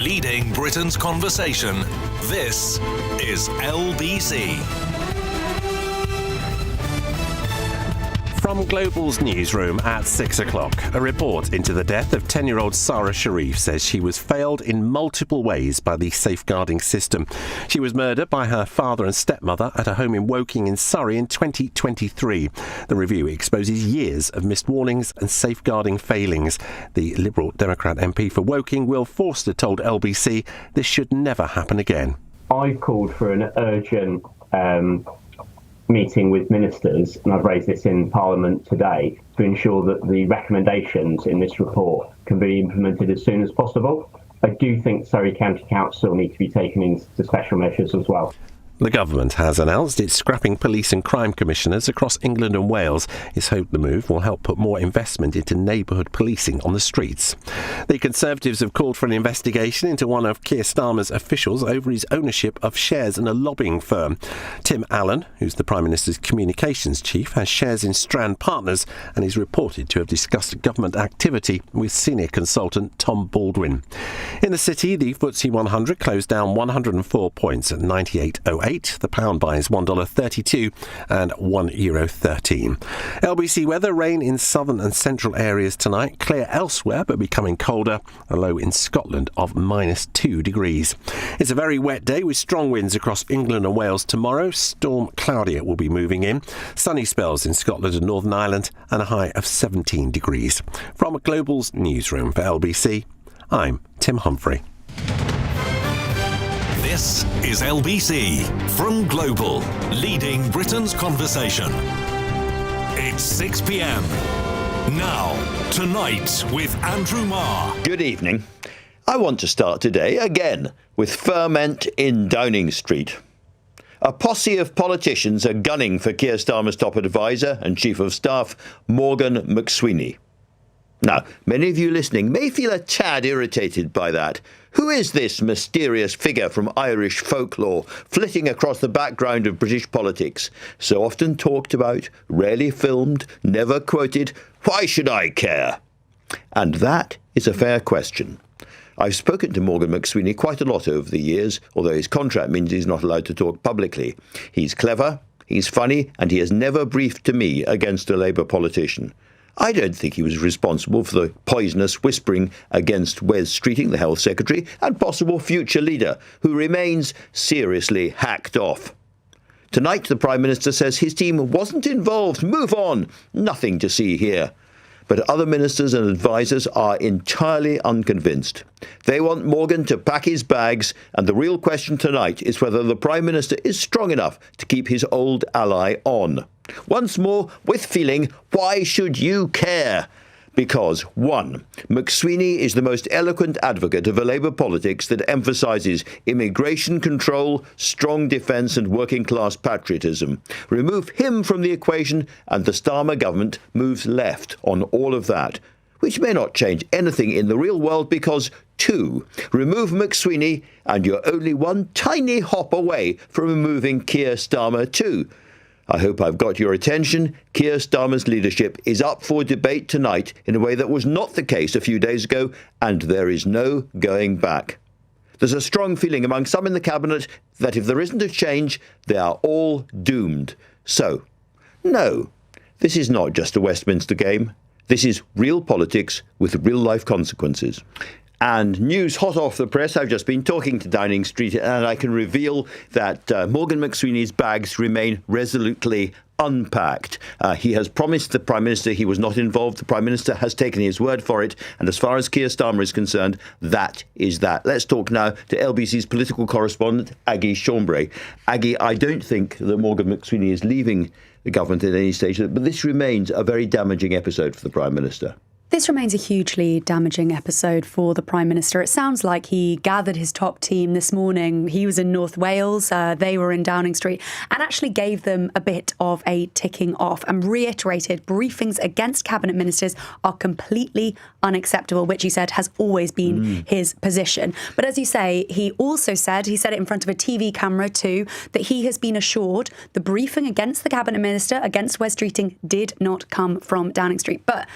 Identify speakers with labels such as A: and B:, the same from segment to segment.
A: Leading Britain's conversation, this is LBC.
B: From Global's newsroom at 6 o'clock, a report into the death of 10-year-old Sarah Sharif says she was failed in multiple ways by the safeguarding system. She was murdered by her father and stepmother at a home in Woking in Surrey in 2023. The review exposes years of missed warnings and safeguarding failings. The Liberal Democrat MP for Woking, Will Forster, told LBC this should never happen again.
C: I've called for an urgent meeting with ministers, and I've raised this in Parliament today, to ensure that the recommendations in this report can be implemented as soon as possible. I do think Surrey County Council need to be taken into special measures as well.
B: The government has announced it's scrapping police and crime commissioners across England and Wales. It's hoped the move will help put more investment into neighbourhood policing on the streets. The Conservatives have called for an investigation into one of Keir Starmer's officials over his ownership of shares in a lobbying firm. Tim Allen, who's the Prime Minister's communications chief, has shares in Strand Partners and is reported to have discussed government activity with senior consultant Tom Baldwin. In the city, the FTSE 100 closed down 104 points at 98.08. The pound buys $1.32 and €1.13. LBC weather: rain in southern and central areas tonight, clear elsewhere but becoming colder, a low in Scotland of -2 degrees. It's a very wet day with strong winds across England and Wales tomorrow. Storm Claudia will be moving in. Sunny spells in Scotland and Northern Ireland and a high of 17 degrees. From Global's newsroom for LBC, I'm Tim Humphrey.
A: This is LBC from Global, leading Britain's conversation. It's 6 p.m. Now, Tonight with Andrew Marr.
D: Good evening. I want to start today again with ferment in Downing Street. A posse of politicians are gunning for Keir Starmer's top advisor and chief of staff, Morgan McSweeney. Now, many of you listening may feel a tad irritated by that. Who is this mysterious figure from Irish folklore flitting across the background of British politics? So often talked about, rarely filmed, never quoted. Why should I care? And that is a fair question. I've spoken to Morgan McSweeney quite a lot over the years, although his contract means he's not allowed to talk publicly. He's clever, he's funny, and he has never briefed to me against a Labour politician. I don't think he was responsible for the poisonous whispering against Wes Streeting, the Health Secretary, and possible future leader, who remains seriously hacked off. Tonight, the Prime Minister says his team wasn't involved. Move on. Nothing to see here. But other ministers and advisers are entirely unconvinced. They want Morgan to pack his bags, and the real question tonight is whether the Prime Minister is strong enough to keep his old ally on. Once more, with feeling, why should you care? Because, 1, McSweeney is the most eloquent advocate of a Labour politics that emphasises immigration control, strong defence and working-class patriotism. Remove him from the equation and the Starmer government moves left on all of that, which may not change anything in the real world because, 2, remove McSweeney and you're only one tiny hop away from removing Keir Starmer too. I hope I've got your attention. Keir Starmer's leadership is up for debate tonight in a way that was not the case a few days ago, and there is no going back. There's a strong feeling among some in the Cabinet that if there isn't a change, they are all doomed. So, no, this is not just a Westminster game. This is real politics with real-life consequences. And news hot off the press, I've just been talking to Downing Street and I can reveal that Morgan McSweeney's bags remain resolutely unpacked. He has promised the Prime Minister he was not involved. The Prime Minister has taken his word for it. And as far as Keir Starmer is concerned, that is that. Let's talk now to LBC's political correspondent, Aggie Chambre. Aggie, I don't think that Morgan McSweeney is leaving the government at any stage, but this remains a very damaging episode for the Prime Minister.
E: This remains a hugely damaging episode for the Prime Minister. It sounds like he gathered his top team this morning. He was in North Wales, they were in Downing Street, and actually gave them a bit of a ticking off and reiterated briefings against cabinet ministers are completely unacceptable, which he said has always been his position. But as you say, he also said, he said it in front of a TV camera too, that he has been assured the briefing against the cabinet minister, against Wes Streeting, did not come from Downing Street. But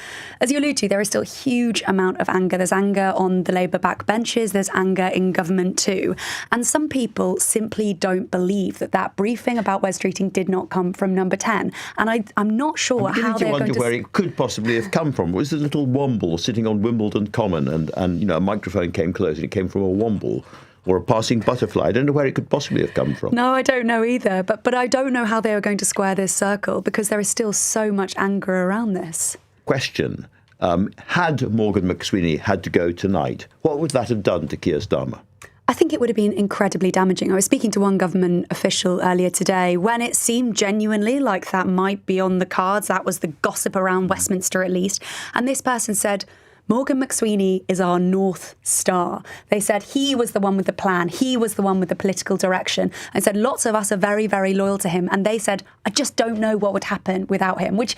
E: as you allude to, obviously there is still a huge amount of anger. There's anger on the Labour backbenches. There's anger in government too. And some people simply don't believe that briefing about Wes Streeting did not come from Number 10. And I'm not sure how they're going to...
D: where it could possibly have come from. It was a little womble sitting on Wimbledon Common and a microphone came close and it came from a womble. Or a passing butterfly. I don't know where it could possibly have come from.
E: No, I don't know either. But I don't know how they are going to square this circle because there is still so much anger around this.
D: Question. Had Morgan McSweeney had to go tonight, what would that have done to Keir Starmer?
E: I think it would have been incredibly damaging. I was speaking to one government official earlier today when it seemed genuinely like that might be on the cards. That was the gossip around Westminster, at least. And this person said, Morgan McSweeney is our North Star. They said he was the one with the plan. He was the one with the political direction. And said lots of us are very, very loyal to him. And they said, I just don't know what would happen without him, which,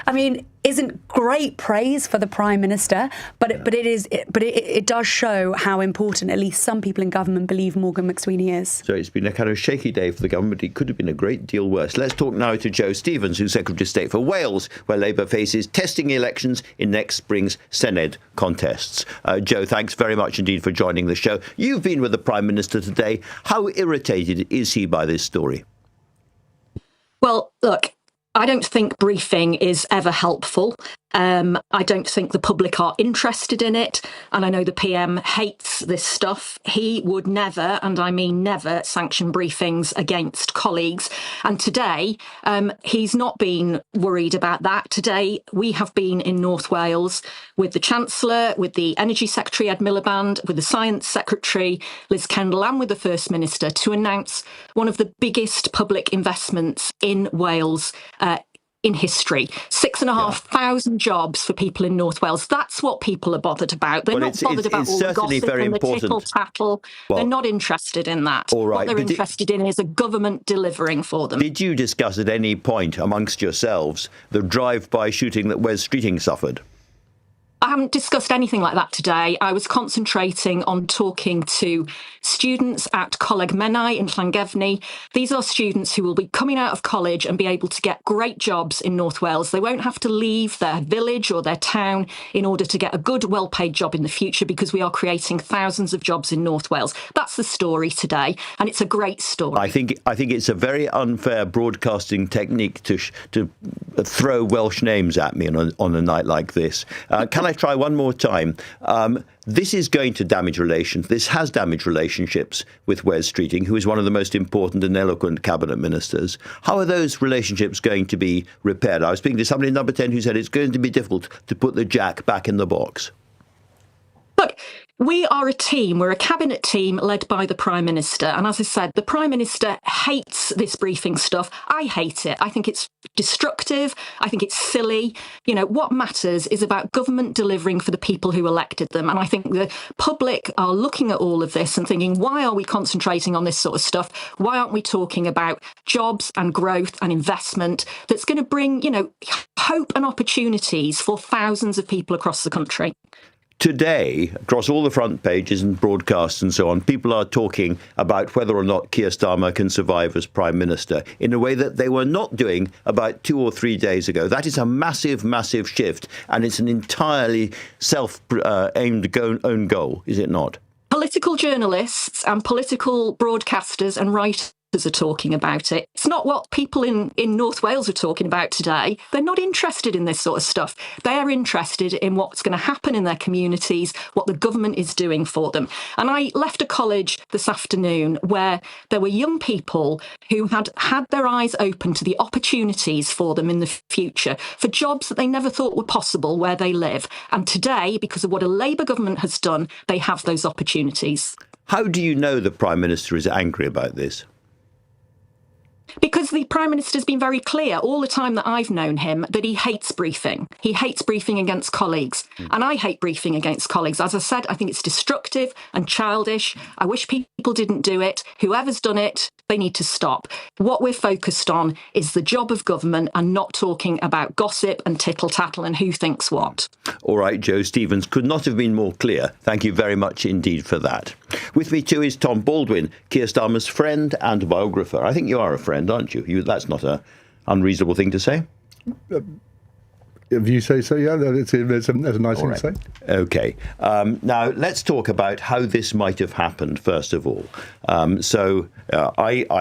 E: I mean, isn't great praise for the Prime Minister, but it does show how important at least some people in government believe Morgan McSweeney is.
D: So it's been a kind of shaky day for the government. It could have been a great deal worse. Let's talk now to Joe Stevens, who's Secretary of State for Wales, where Labour faces testing elections in next spring's Senedd contests. Joe, thanks very much indeed for joining the show. You've been with the Prime Minister today. How irritated is he by this story?
F: Well, look, I don't think briefing is ever helpful. I don't think the public are interested in it. And I know the PM hates this stuff. He would never, and I mean never, sanction briefings against colleagues. And today, he's not been worried about that. Today, we have been in North Wales with the Chancellor, with the Energy Secretary, Ed Miliband, with the Science Secretary, Liz Kendall, and with the First Minister to announce one of the biggest public investments in Wales in history. 6,500 jobs for people in North Wales. That's what people are bothered about. They're not bothered about all the gossip and the tittle-tattle. They're not interested in that.
D: All right,
F: what they're interested in is a government delivering for them. Did
D: you discuss at any point amongst yourselves the drive-by shooting that Wes Streeting suffered?
F: I haven't discussed anything like that today. I was concentrating on talking to students at Coleg Menai in Llangefni. These are students who will be coming out of college and be able to get great jobs in North Wales. They won't have to leave their village or their town in order to get a good, well-paid job in the future because we are creating thousands of jobs in North Wales. That's the story today, and it's a great story.
D: I think it's a very unfair broadcasting technique to throw Welsh names at me on a night like this. Can I try one more time? This is going to damage relations. This has damaged relationships with Wes Streeting, who is one of the most important and eloquent cabinet ministers. How are those relationships going to be repaired? I was speaking to somebody in Number 10 who said it's going to be difficult to put the jack back in the box.
F: Look, we are a team. We're a cabinet team led by the Prime Minister. And as I said, the Prime Minister hates this briefing stuff. I hate it. I think it's destructive. I think it's silly. You know, what matters is about government delivering for the people who elected them. And I think the public are looking at all of this and thinking, why are we concentrating on this sort of stuff? Why aren't we talking about jobs and growth and investment that's going to bring, you know, hope and opportunities for thousands of people across the country?
D: Today, across all the front pages and broadcasts and so on, people are talking about whether or not Keir Starmer can survive as Prime Minister in a way that they were not doing about 2 or 3 days ago. That is a massive, massive shift, and it's an entirely self-aimed own goal, is it not?
F: Political journalists and political broadcasters and writers are talking about it. It's not what people in North Wales are talking about today. They're not interested in this sort of stuff. They're interested in what's going to happen in their communities, what the government is doing for them. And I left a college this afternoon where there were young people who had had their eyes open to the opportunities for them in the future, for jobs that they never thought were possible where they live. And today, because of what a Labour government has done, they have those opportunities.
D: How do you know the Prime Minister is angry about this?
F: Because the Prime Minister's been very clear all the time that I've known him that he hates briefing. He hates briefing against colleagues. And I hate briefing against colleagues. As I said, I think it's destructive and childish. I wish people didn't do it. Whoever's done it, they need to stop. What we're focused on is the job of government and not talking about gossip and tittle-tattle and who thinks what.
D: All right, Joe Stevens could not have been more clear. Thank you very much indeed for that. With me too is Tom Baldwin, Keir Starmer's friend and biographer. I think you are a friend, aren't you? That's not an unreasonable thing to say.
G: If you say so, yeah, that's a nice thing to say.
D: OK. Now, let's talk about how this might have happened, first of all. I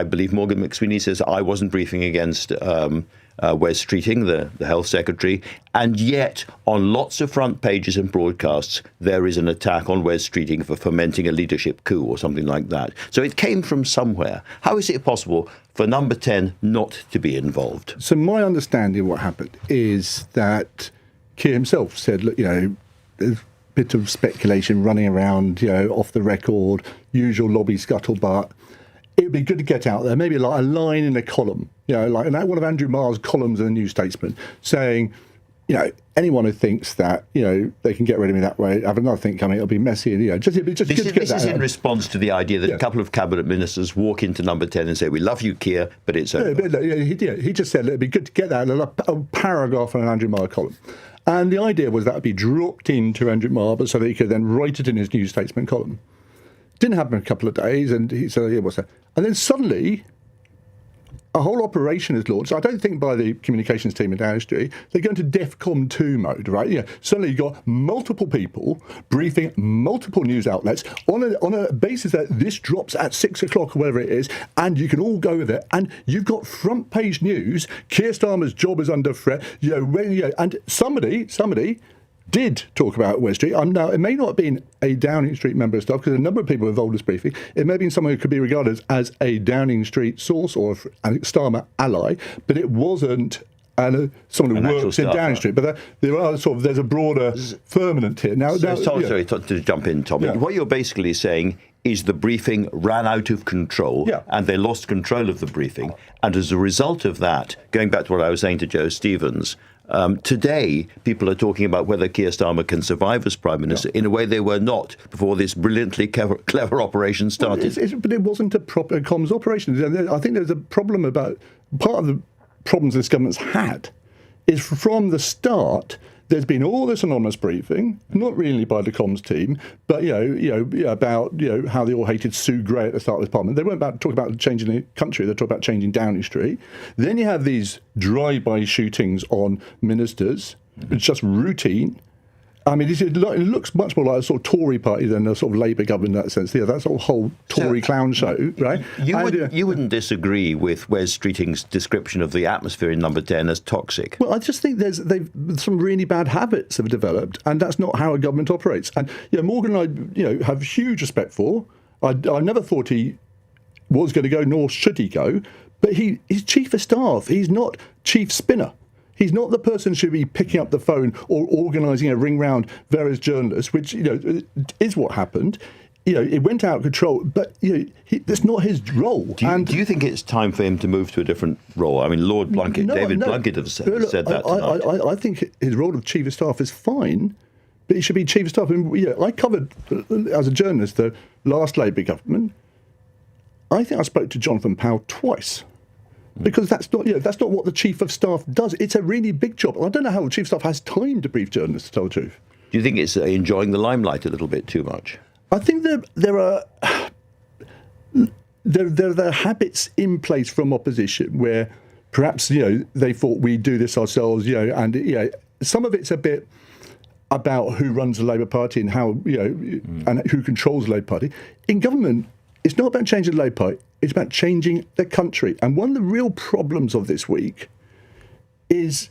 D: believe Morgan McSweeney says I wasn't briefing against Wes Streeting, the health secretary, and yet on lots of front pages and broadcasts there is an attack on Wes Streeting for fomenting a leadership coup or something like that. So it came from somewhere. How is it possible for Number 10 not to be involved?
G: So my understanding of what happened is that Keir himself said, look, there's a bit of speculation running around, off the record, usual lobby scuttlebutt. It would be good to get out there, maybe like a line in a column, like one of Andrew Marr's columns in the New Statesman, saying, anyone who thinks that, they can get rid of me that way, have another thing coming, it'll be messy. And, just good to get that out. This is
D: in response to the idea that a couple of cabinet ministers walk into Number 10 and say, we love you, Keir, but it's over.
G: He just said, it'd be good to get that in a paragraph on an Andrew Marr column. And the idea was that would be dropped into Andrew Marr, but so that he could then write it in his New Statesman column. Didn't happen in a couple of days, and he said, yeah, what's that? And then suddenly, a whole operation is launched. I don't think by the communications team in Downing Street. They go into DEFCON 2 mode, right? Suddenly you've got multiple people briefing multiple news outlets on a basis that this drops at 6 o'clock or whatever it is, and you can all go with it. And you've got front page news. Keir Starmer's job is under threat. And somebody did talk about Wes Street. Now, it may not have been a Downing Street member of staff, because a number of people involved in this briefing. It may have been someone who could be regarded as a Downing Street source or a Starmer ally, but it wasn't someone who works in Downing Street. But there's a broader firmament here.
D: Sorry to jump in, Tommy. Yeah. What you're basically saying is the briefing ran out of control, and they lost control of the briefing. And as a result of that, going back to what I was saying to Joe Stevens, today, people are talking about whether Keir Starmer can survive as Prime Minister in a way they were not before this brilliantly clever operation started.
G: But it wasn't a proper comms operation. I think there's a problem about part of the problems this government's had is from the start. There's been all this anonymous briefing, not really by the comms team, but about how they all hated Sue Gray at the start of this parliament. They weren't about talking about changing the country; they're talking about changing Downing Street. Then you have these drive-by shootings on ministers. It's just routine. I mean, it looks much more like a sort of Tory party than a sort of Labour government in that sense. That sort of whole Tory clown show, right?
D: You wouldn't disagree with Wes Streeting's description of the atmosphere in Number 10 as toxic?
G: Well, I just think some really bad habits have developed, and that's not how a government operates. And Morgan and I, have huge respect for. I never thought he was going to go, nor should he go. But he's chief of staff. He's not chief spinner. He's not the person who should be picking up the phone or organising a ring round various journalists, which is what happened. It went out of control, but that's not his role.
D: Do you think it's time for him to move to a different role? I mean, Lord Blunkett, David Blunkett have said that tonight.
G: I think his role of chief of staff is fine, but he should be chief of staff. I covered as a journalist the last Labour government. I think I spoke to Jonathan Powell twice. Because that's not what the chief of staff does. It's a really big job. I don't know how the chief of staff has time to brief journalists, to tell the truth.
D: Do you think it's enjoying the limelight a little bit too much?
G: I think there are habits in place from opposition where perhaps they thought we'd do this ourselves. And some of it's a bit about who runs the Labour Party and how and who controls the Labour Party. In government, it's not about changing the Labour Party. It's about changing the country. And one of the real problems of this week is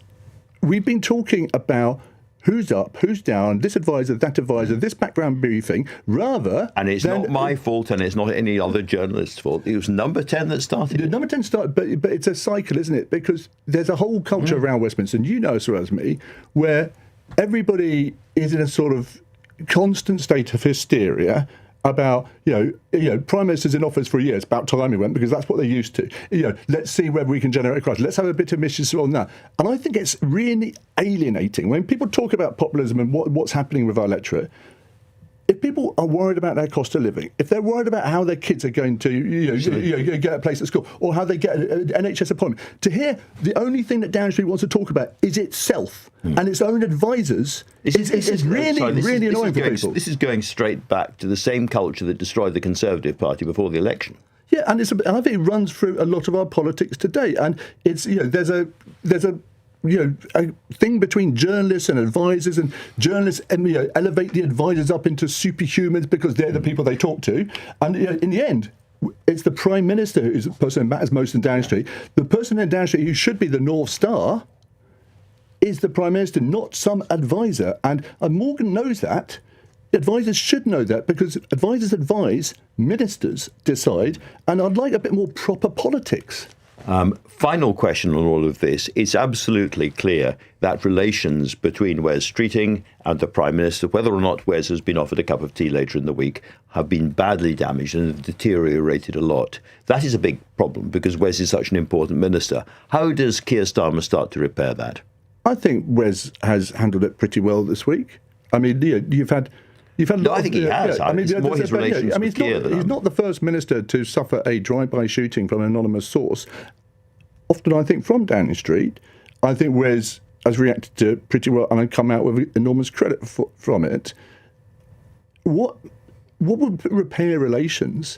G: we've been talking about who's up, who's down, this advisor, that advisor, this background briefing, rather...
D: And it's not my fault and it's not any other journalist's fault. It was Number 10 that started it.
G: Number 10 started, but it's a cycle, isn't it? Because there's a whole culture around Westminster, and as well as me, where everybody is in a sort of constant state of hysteria about, Prime Minister's in office for a year. It's about time he went, because that's what they're used to. Let's see whether we can generate a crisis. Let's have a bit of mission on that. And I think it's really alienating when people talk about populism and what's happening with our electorate. If people are worried about their cost of living, if they're worried about how their kids are going to get a place at school, or how they get an NHS appointment, to hear the only thing that Downing Street wants to talk about is itself and its own advisors, is really annoying for people.
D: This is going straight back to the same culture that destroyed the Conservative Party before the election.
G: Yeah, and I think it runs through a lot of our politics today. And it's there's a a thing between journalists and advisors, and journalists elevate the advisors up into superhumans because they're the people they talk to. And in the end, it's the Prime Minister who's the person who matters most in Downing Street. The person in Downing Street who should be the North Star is the Prime Minister, not some advisor. And Morgan knows that. Advisors should know that, because advisors advise, ministers decide, and I'd like a bit more proper politics.
D: Final question on all of this. It's absolutely clear that relations between Wes Streeting and the Prime Minister, whether or not Wes has been offered a cup of tea later in the week, have been badly damaged and have deteriorated a lot. That is a big problem because Wes is such an important minister. How does Keir Starmer start to repair that?
G: I think Wes has handled it pretty well this week. I mean, you've had.
D: No, I think he has. It's more his relations with Keir.
G: He's not the first minister to suffer a drive-by shooting from an anonymous source. Often, I think, from Downing Street. I think Wes has reacted to it pretty well and come out with enormous credit from it. What would repair relations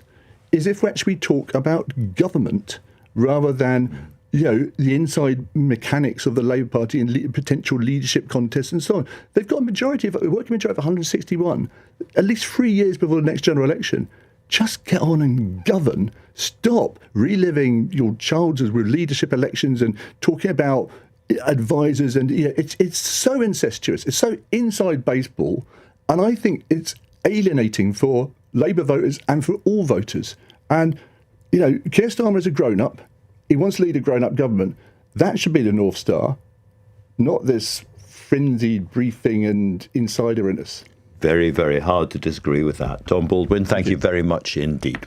G: is if we actually talk about government rather than the inside mechanics of the Labour Party and potential leadership contests and so on. They've got a working majority of 161, at least 3 years before the next general election. Just get on and govern. Stop reliving your childhood with leadership elections and talking about advisors. And it's so incestuous. It's so inside baseball. And I think it's alienating for Labour voters and for all voters. And, Keir Starmer is a grown-up. He wants to lead a grown-up government. That should be the North Star, not this frenzied briefing and insideriness.
D: Very, very hard to disagree with that. Tom Baldwin, thank you very much indeed.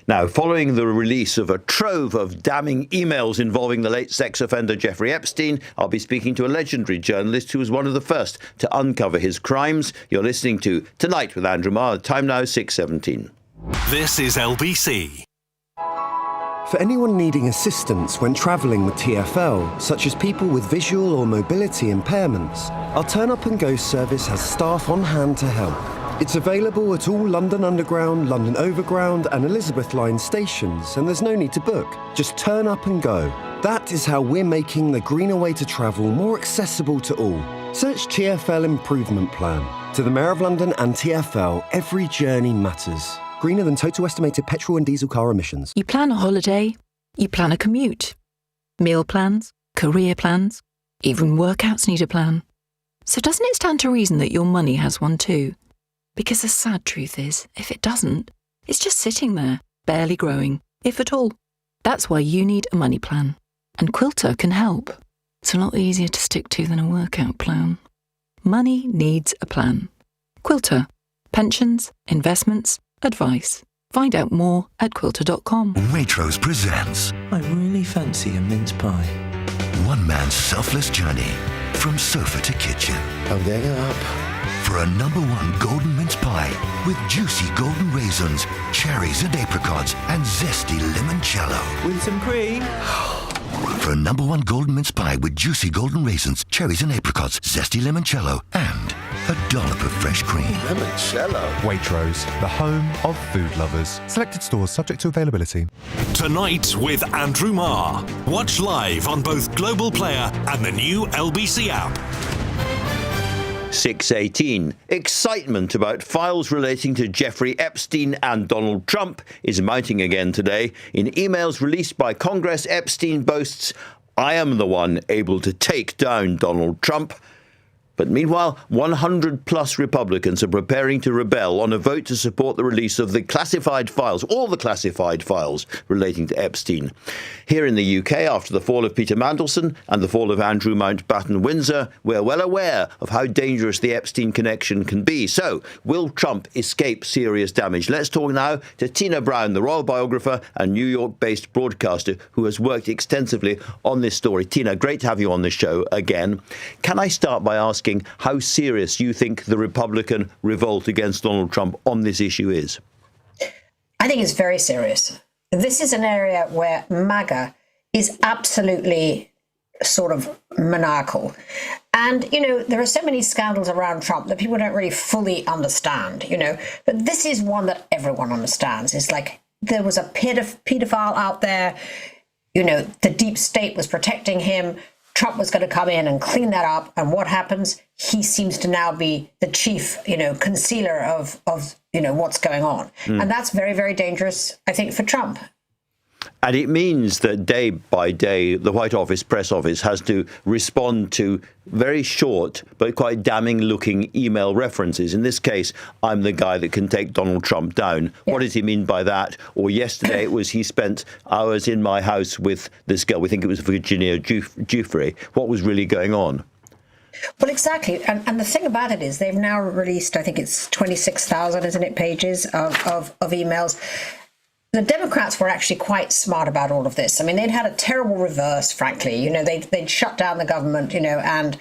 D: Now, following the release of a trove of damning emails involving the late sex offender Jeffrey Epstein, I'll be speaking to a legendary journalist who was one of the first to uncover his crimes. You're listening to Tonight with Andrew Marr. Time now 6:17.
A: This is LBC.
H: For anyone needing assistance when travelling with TfL, such as people with visual or mobility impairments, our Turn Up and Go service has staff on hand to help. It's available at all London Underground, London Overground and Elizabeth Line stations, and there's no need to book. Just turn up and go. That is how we're making the greener way to travel more accessible to all. Search TfL Improvement Plan. To the Mayor of London and TfL, every journey matters. Greener than total estimated petrol and diesel car emissions.
I: You plan a holiday, you plan a commute. Meal plans, career plans, even workouts need a plan. So doesn't it stand to reason that your money has one too? Because the sad truth is, if it doesn't, it's just sitting there, barely growing, if at all. That's why you need a money plan. And Quilter can help. It's a lot easier to stick to than a workout plan. Money needs a plan. Quilter. Pensions, investments, advice. Find out more at quilter.com.
J: Waitrose presents
K: I really fancy a mince pie.
J: one man's selfless journey from sofa to kitchen.
L: I'm getting up.
J: For a #1 golden mince pie with juicy golden raisins, cherries and apricots, and zesty limoncello.
K: With some cream.
J: For a #1 golden mince pie with juicy golden raisins, cherries and apricots, zesty limoncello, and a dollop of fresh cream.
L: Limoncello.
M: Waitrose, the home of food lovers. Selected stores subject to availability.
A: Tonight with Andrew Marr. Watch live on both Global Player and the new LBC app.
D: 6:18. Excitement about files relating to Jeffrey Epstein and Donald Trump is mounting again today. In emails released by Congress, Epstein boasts, "I am the one able to take down Donald Trump." But meanwhile, 100-plus Republicans are preparing to rebel on a vote to support the release of the classified files, all the classified files relating to Epstein. Here in the UK, after the fall of Peter Mandelson and the fall of Andrew Mountbatten Windsor, we're well aware of how dangerous the Epstein connection can be. So, will Trump escape serious damage? Let's talk now to Tina Brown, the royal biographer and New York-based broadcaster who has worked extensively on this story. Tina, great to have you on the show again. Can I start by asking how serious you think the Republican revolt against Donald Trump on this issue is?
N: I think it's very serious. This is an area where MAGA is absolutely sort of maniacal. And, you know, there are so many scandals around Trump that people don't really fully understand, you know. But this is one that everyone understands. It's like there was a pedophile out there, you know, the deep state was protecting him. Trump was going to come in and clean that up. And what happens? He seems to now be the chief, concealer of what's going on. And that's very, very dangerous, I think, for Trump.
D: And it means that day by day, the White Office press office has to respond to very short but quite damning-looking email references. In this case, I'm the guy that can take Donald Trump down. Yeah. What does he mean by that? Or yesterday it was he spent hours in my house with this girl. We think it was Virginia Giuffre. What was really going on?
N: Well, exactly. And the thing about it is they've now released, I think it's 26,000, isn't it, pages of emails. The Democrats were actually quite smart about all of this. I mean, they'd had a terrible reverse, frankly. They'd shut down the government, and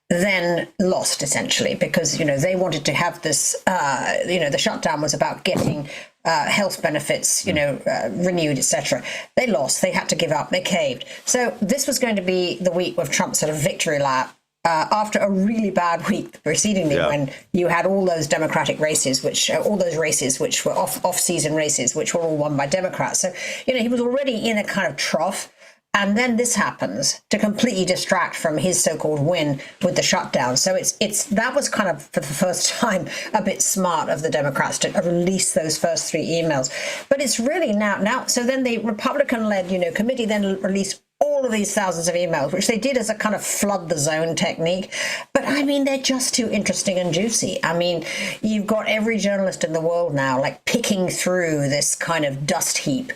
N: then lost, essentially, because, they wanted to have this, the shutdown was about getting health benefits, renewed, etc. They lost. They had to give up. They caved. So this was going to be the week of Trump's sort of victory lap. After a really bad week precedingly, when you had all those Democratic races, which were off-season races, which were all won by Democrats. So, he was already in a kind of trough. And then this happens to completely distract from his so-called win with the shutdown. So that was kind of, for the first time, a bit smart of the Democrats to release those first three emails. But it's really now. So then the Republican-led, committee then released all of these thousands of emails, which they did as a kind of flood the zone technique. But I mean, they're just too interesting and juicy. I mean, you've got every journalist in the world now, like, picking through this kind of dust heap.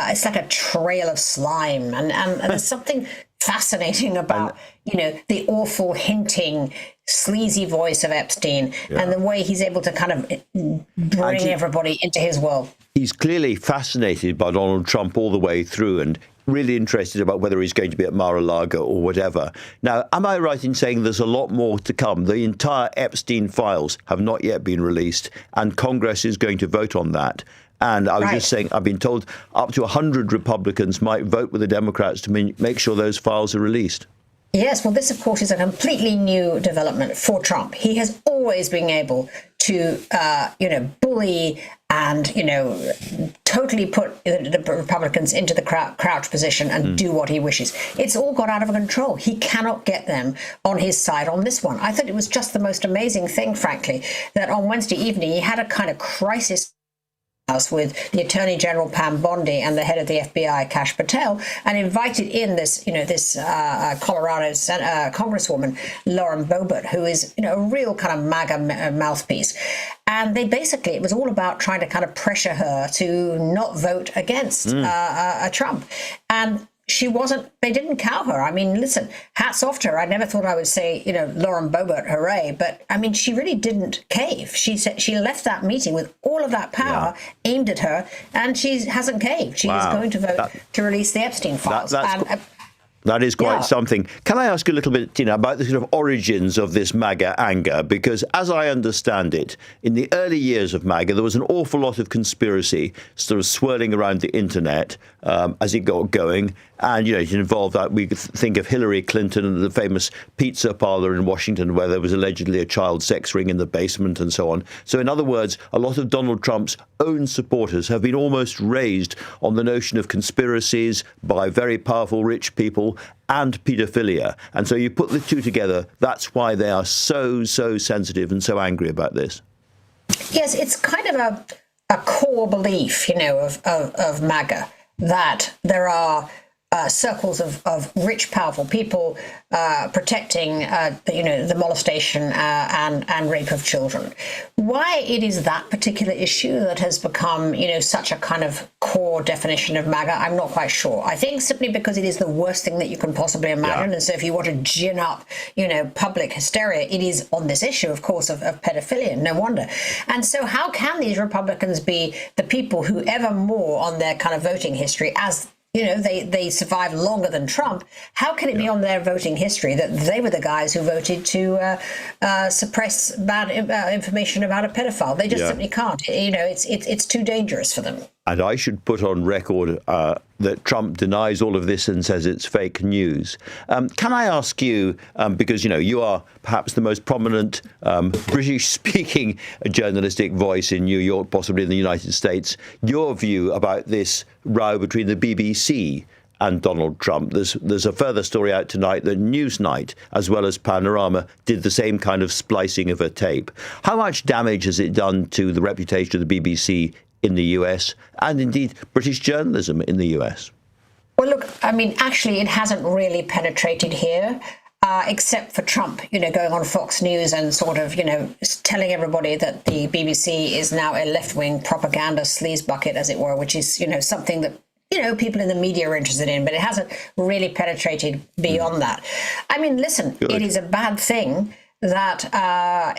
N: It's like a trail of slime. And there's something fascinating about, the awful, hinting, sleazy voice of Epstein and the way he's able to kind of bring everybody into his world.
D: He's clearly fascinated by Donald Trump all the way through and really interested about whether he's going to be at Mar-a-Lago or whatever. Now, am I right in saying there's a lot more to come? The entire Epstein files have not yet been released, and Congress is going to vote on that. And I was just saying, I've been told up to 100 Republicans might vote with the Democrats to make sure those files are released.
N: Yes, well, this, of course, is a completely new development for Trump. He has always been able to, bully and, totally put the Republicans into the crouch position and do what he wishes. It's all got out of control. He cannot get them on his side on this one. I thought it was just the most amazing thing, frankly, that on Wednesday evening he had a kind of crisis with the Attorney General Pam Bondi and the head of the FBI Kash Patel, and invited in this Colorado Congresswoman Lauren Boebert, who is a real kind of MAGA mouthpiece. And it was all about trying to kind of pressure her to not vote against Trump. And they didn't cow her. I mean, listen, hats off to her. I never thought I would say, Lauren Boebert, hooray. But I mean, she really didn't cave. She said she left that meeting with all of that power aimed at her, and she hasn't caved. She is going to vote to release the Epstein files.
D: That is quite something. Can I ask a little bit, about the sort of origins of this MAGA anger? Because as I understand it, in the early years of MAGA, there was an awful lot of conspiracy sort of swirling around the internet as it got going. And, it involved that. We could think of Hillary Clinton and the famous pizza parlor in Washington where there was allegedly a child sex ring in the basement and so on. So in other words, a lot of Donald Trump's own supporters have been almost raised on the notion of conspiracies by very powerful rich people and paedophilia. And so you put the two together, that's why they are so sensitive and so angry about this.
N: Yes, it's kind of a core belief, of MAGA, that there are circles of rich, powerful people protecting, the molestation and rape of children. Why it is that particular issue that has become, such a kind of core definition of MAGA, I'm not quite sure. I think simply because it is the worst thing that you can possibly imagine. And so if you want to gin up, public hysteria, it is on this issue, of course, of pedophilia. No wonder. And so how can these Republicans be the people who ever more on their kind of voting history as they survived longer than Trump? How can it be on their voting history that they were the guys who voted to suppress bad information about a pedophile? They just simply can't. It's too dangerous for them.
D: And I should put on record that Trump denies all of this and says it's fake news. Can I ask you, because, you are perhaps the most prominent British-speaking journalistic voice in New York, possibly in the United States, your view about this row between the BBC and Donald Trump. There's a further story out tonight that Newsnight, as well as Panorama, did the same kind of splicing of a tape. How much damage has it done to the reputation of the BBC in the US and indeed British journalism in the US?
N: Well, look, I mean, actually, it hasn't really penetrated here. Except for Trump, going on Fox News and sort of, telling everybody that the BBC is now a left-wing propaganda sleaze bucket, as it were, which is, something that, people in the media are interested in, but it hasn't really penetrated beyond that. I mean, listen, It is a bad thing that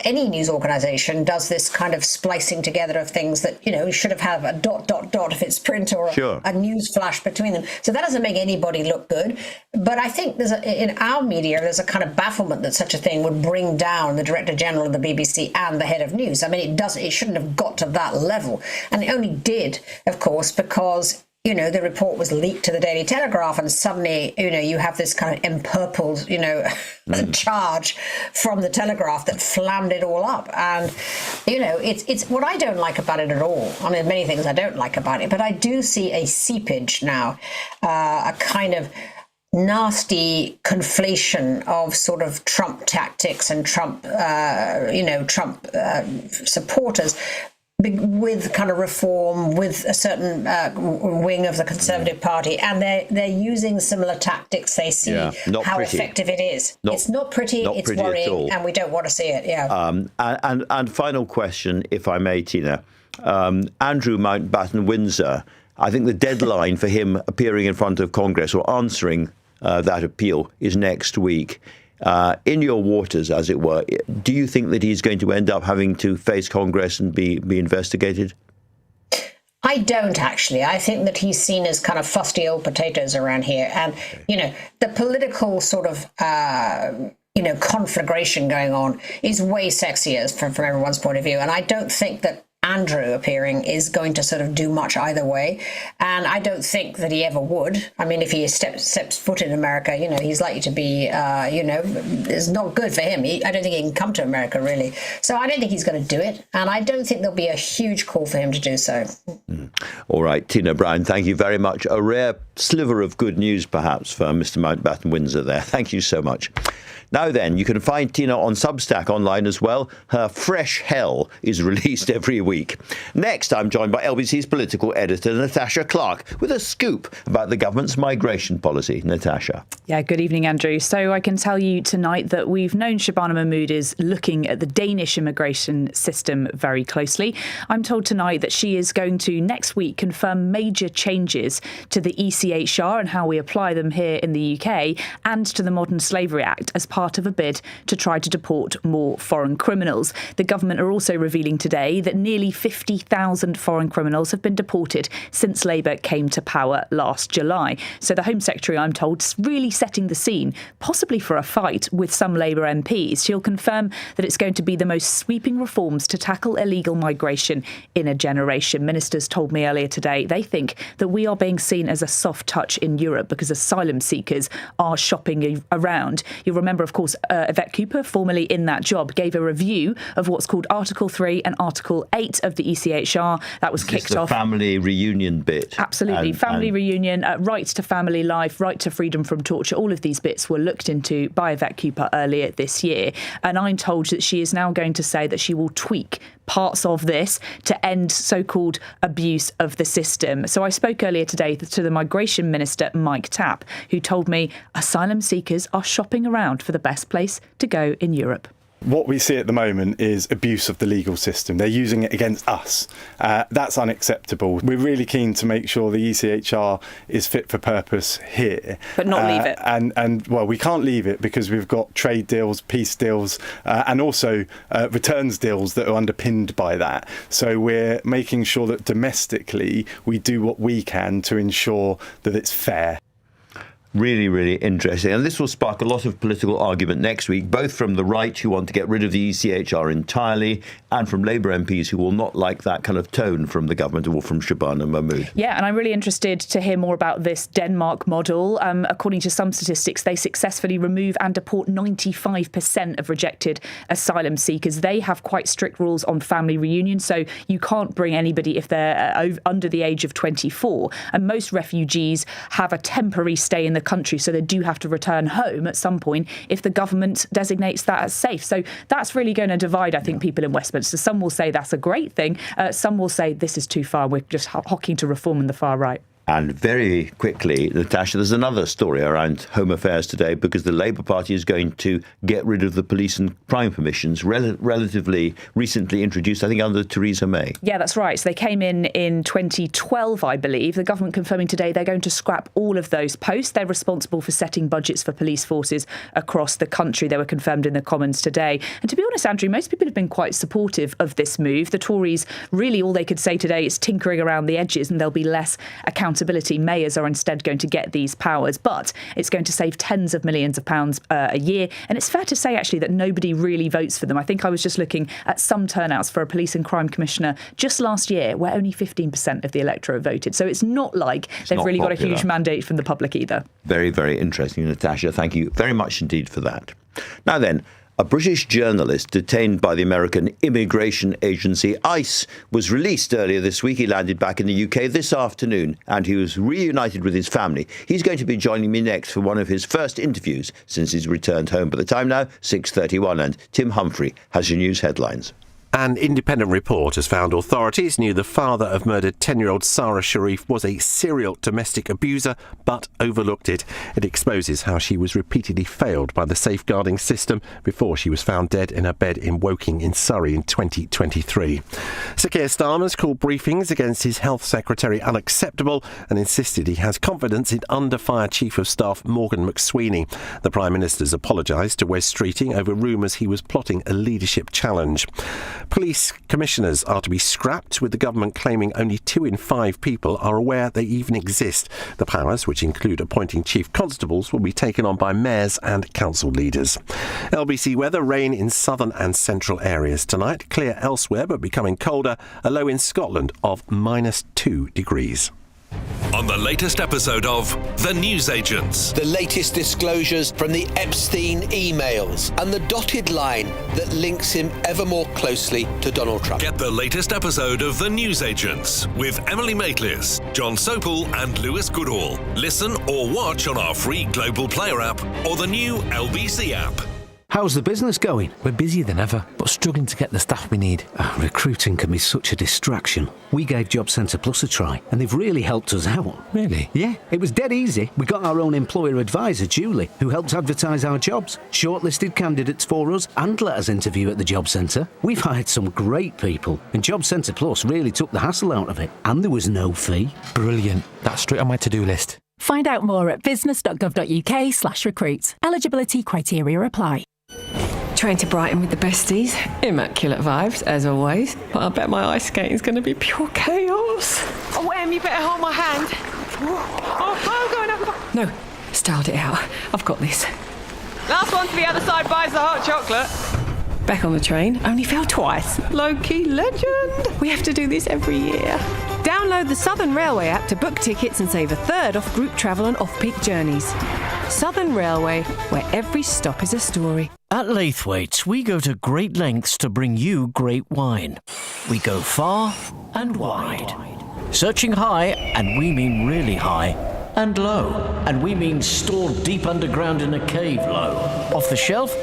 N: any news organization does this kind of splicing together of things that, should have a ... if it's print or a news flash between them. So that doesn't make anybody look good. But I think in our media, there's a kind of bafflement that such a thing would bring down the Director General of the BBC and the head of news. I mean, it shouldn't have got to that level. And it only did, of course, because the report was leaked to the Daily Telegraph, and suddenly, you have this kind of empurpled, charge from the Telegraph that flammed it all up. And, it's what I don't like about it at all. I mean, many things I don't like about it, but I do see a seepage now, a kind of nasty conflation of sort of Trump tactics and Trump, Trump supporters, with kind of reform, with a certain wing of the Conservative Party, and they're using similar tactics. They see how effective it is. It's not pretty, it's worrying, and we don't want to see it.
D: And final question, if I may, Tina. Andrew Mountbatten-Windsor, I think the deadline for him appearing in front of Congress or answering that appeal is next week. In your waters, as it were, do you think that he's going to end up having to face Congress and be investigated?
N: I don't, actually. I think that he's seen as kind of fusty old potatoes around here. And, the political sort of, conflagration going on is way sexier from everyone's point of view. And I don't think that Andrew appearing is going to sort of do much either way. And I don't think that he ever would. I mean, if he steps foot in America, he's likely to be, it's not good for him. I don't think he can come to America, really. So I don't think he's going to do it. And I don't think there'll be a huge call for him to do so.
D: All right, Tina Brown, thank you very much. A rare sliver of good news, perhaps, for Mr. Mountbatten-Windsor there. Thank you so much. Now then, you can find Tina on Substack online as well. Her Fresh Hell is released every week. Next, I'm joined by LBC's political editor, Natasha Clark, with a scoop about the government's migration policy. Natasha.
O: Yeah, good evening, Andrew. So I can tell you tonight that we've known Shabana Mahmood is looking at the Danish immigration system very closely. I'm told tonight that she is going to, next week, confirm major changes to the ECHR and how we apply them here in the UK, and to the Modern Slavery Act as part of a bid to try to deport more foreign criminals. The government are also revealing today that nearly 50,000 foreign criminals have been deported since Labour came to power last July. So the Home Secretary, I'm told, is really setting the scene, possibly for a fight with some Labour MPs. She'll confirm that it's going to be the most sweeping reforms to tackle illegal migration in a generation. Ministers told me earlier today they think that we are being seen as a soft touch in Europe because asylum seekers are shopping around. You'll remember, of course, Yvette Cooper, formerly in that job, gave a review of what's called Article 3 and Article 8 of the ECHR. That was kicked off.
D: The family reunion bit.
O: Absolutely. Family reunion, right to family life, right to freedom from torture. All of these bits were looked into by Yvette Cooper earlier this year. And I'm told that she is now going to say that she will tweak parts of this to end so-called abuse of the system. So I spoke earlier today to the Migration Minister, Mike Tapp, who told me asylum seekers are shopping around for the best place to go in Europe.
P: What we see at the moment is abuse of the legal system. They're using it against us. That's unacceptable. We're really keen to make sure the ECHR is fit for purpose here.
O: But not leave it.
P: And we can't leave it because we've got trade deals, peace deals, and also returns deals that are underpinned by that. So we're making sure that domestically we do what we can to ensure that it's fair.
D: Really, really interesting. And this will spark a lot of political argument next week, both from the right, who want to get rid of the ECHR entirely, and from Labour MPs who will not like that kind of tone from the government or from Shabana Mahmood.
O: Yeah, and I'm really interested to hear more about this Denmark model. According to some statistics, they successfully remove and deport 95% of rejected asylum seekers. They have quite strict rules on family reunion, so you can't bring anybody if they're under the age of 24. And most refugees have a temporary stay in the country, so they do have to return home at some point if the government designates that as safe. So that's really going to divide, I think, people in Westminster. Some will say that's a great thing. Some will say this is too far. We're just hocking to reform in the far right.
D: And very quickly, Natasha, there's another story around Home Affairs today because the Labour Party is going to get rid of the police and crime commissions relatively recently introduced, I think, under Theresa May.
O: Yeah, that's right. So they came in 2012, I believe. The government confirming today they're going to scrap all of those posts. They're responsible for setting budgets for police forces across the country. They were confirmed in the Commons today. And to be honest, Andrew, most people have been quite supportive of this move. The Tories, really all they could say today is tinkering around the edges and there'll be less accountability. Mayors are instead going to get these powers, but it's going to save tens of millions of pounds a year. And it's fair to say, actually, that nobody really votes for them. I think I was just looking at some turnouts for a police and crime commissioner just last year, where only 15% of the electorate voted. So it's not like they've really got a huge mandate from the public either.
D: Very, very interesting, Natasha. Thank you very much indeed for that. Now then, a British journalist detained by the American immigration agency ICE was released earlier this week. He landed back in the UK this afternoon and he was reunited with his family. He's going to be joining me next for one of his first interviews since he's returned home. By the time now, 6:31, and Tim Humphrey has your news headlines.
B: An independent report has found authorities knew the father of murdered 10-year-old Sarah Sharif was a serial domestic abuser, but overlooked it. It exposes how she was repeatedly failed by the safeguarding system before she was found dead in her bed in Woking in Surrey in 2023. Sir Keir Starmer's called briefings against his health secretary unacceptable and insisted he has confidence in under-fire Chief of Staff Morgan McSweeney. The Prime Minister's apologised to Wes Streeting over rumours he was plotting a leadership challenge. Police commissioners are to be scrapped, with the government claiming only 2 in 5 people are aware they even exist. The powers, which include appointing chief constables, will be taken on by mayors and council leaders. LBC weather: rain in southern and central areas tonight, clear elsewhere but becoming colder, a low in Scotland of -2 degrees.
A: On the latest episode of The Newsagents.
L: The latest disclosures from the Epstein emails and the dotted line that links him ever more closely to Donald Trump.
A: Get the latest episode of The Newsagents with Emily Maitlis, John Sopel and Lewis Goodall. Listen or watch on our free Global Player app or the new LBC app.
Q: How's the business going?
K: We're busier than ever, but struggling to get the staff we need.
Q: Recruiting can be such a distraction. We gave Job Centre Plus a try, and they've really helped us out.
K: Really?
Q: Yeah, it was dead easy. We got our own employer advisor, Julie, who helped advertise our jobs, shortlisted candidates for us, and let us interview at the Job Centre. We've hired some great people, and Job Centre Plus really took the hassle out of it, and there was no fee.
K: Brilliant. That's straight on my to-do list.
R: Find out more at business.gov.uk/recruit. Eligibility criteria apply.
S: Train to Brighton with the besties. Immaculate vibes, as always. But I bet my ice skating's going to be pure chaos. Oh, Em, you better hold my hand. Oh, I'm going up. No, styled it out. I've got this. Last one to the other side buys the hot chocolate. Back on the train, only fell twice. Low-key legend. We have to do this every year. Download the Southern Railway app to book tickets and save 1/3 off group travel and off-peak journeys. Southern Railway, where every stop is a story.
T: At Laithwaite's, we go to great lengths to bring you great wine. We go far and wide. Searching high, and we mean really high. And low, and we mean stored deep underground in a cave low. Off the shelf,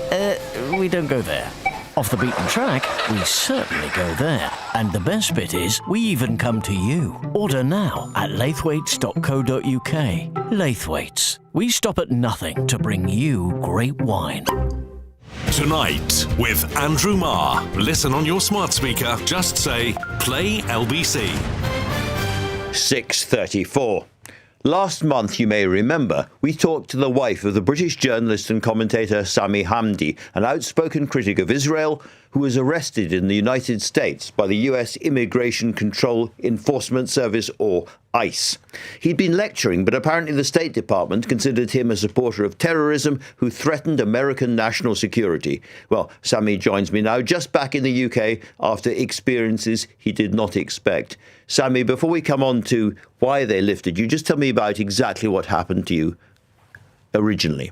T: we don't go there. Off the beaten track, we certainly go there. And the best bit is, we even come to you. Order now at laithwaites.co.uk. Laithwaite's. We stop at nothing to bring you great wine.
A: Tonight with Andrew Marr. Listen on your smart speaker. Just say, play LBC.
D: 6:34. Last month, you may remember, we talked to the wife of the British journalist and commentator Sami Hamdi, an outspoken critic of Israel, who was arrested in the United States by the US Immigration Control Enforcement Service, or ICE. He'd been lecturing, but apparently the State Department considered him a supporter of terrorism who threatened American national security. Well, Sami joins me now, just back in the UK after experiences he did not expect. Sami, before we come on to why they lifted you, just tell me about exactly what happened to you originally.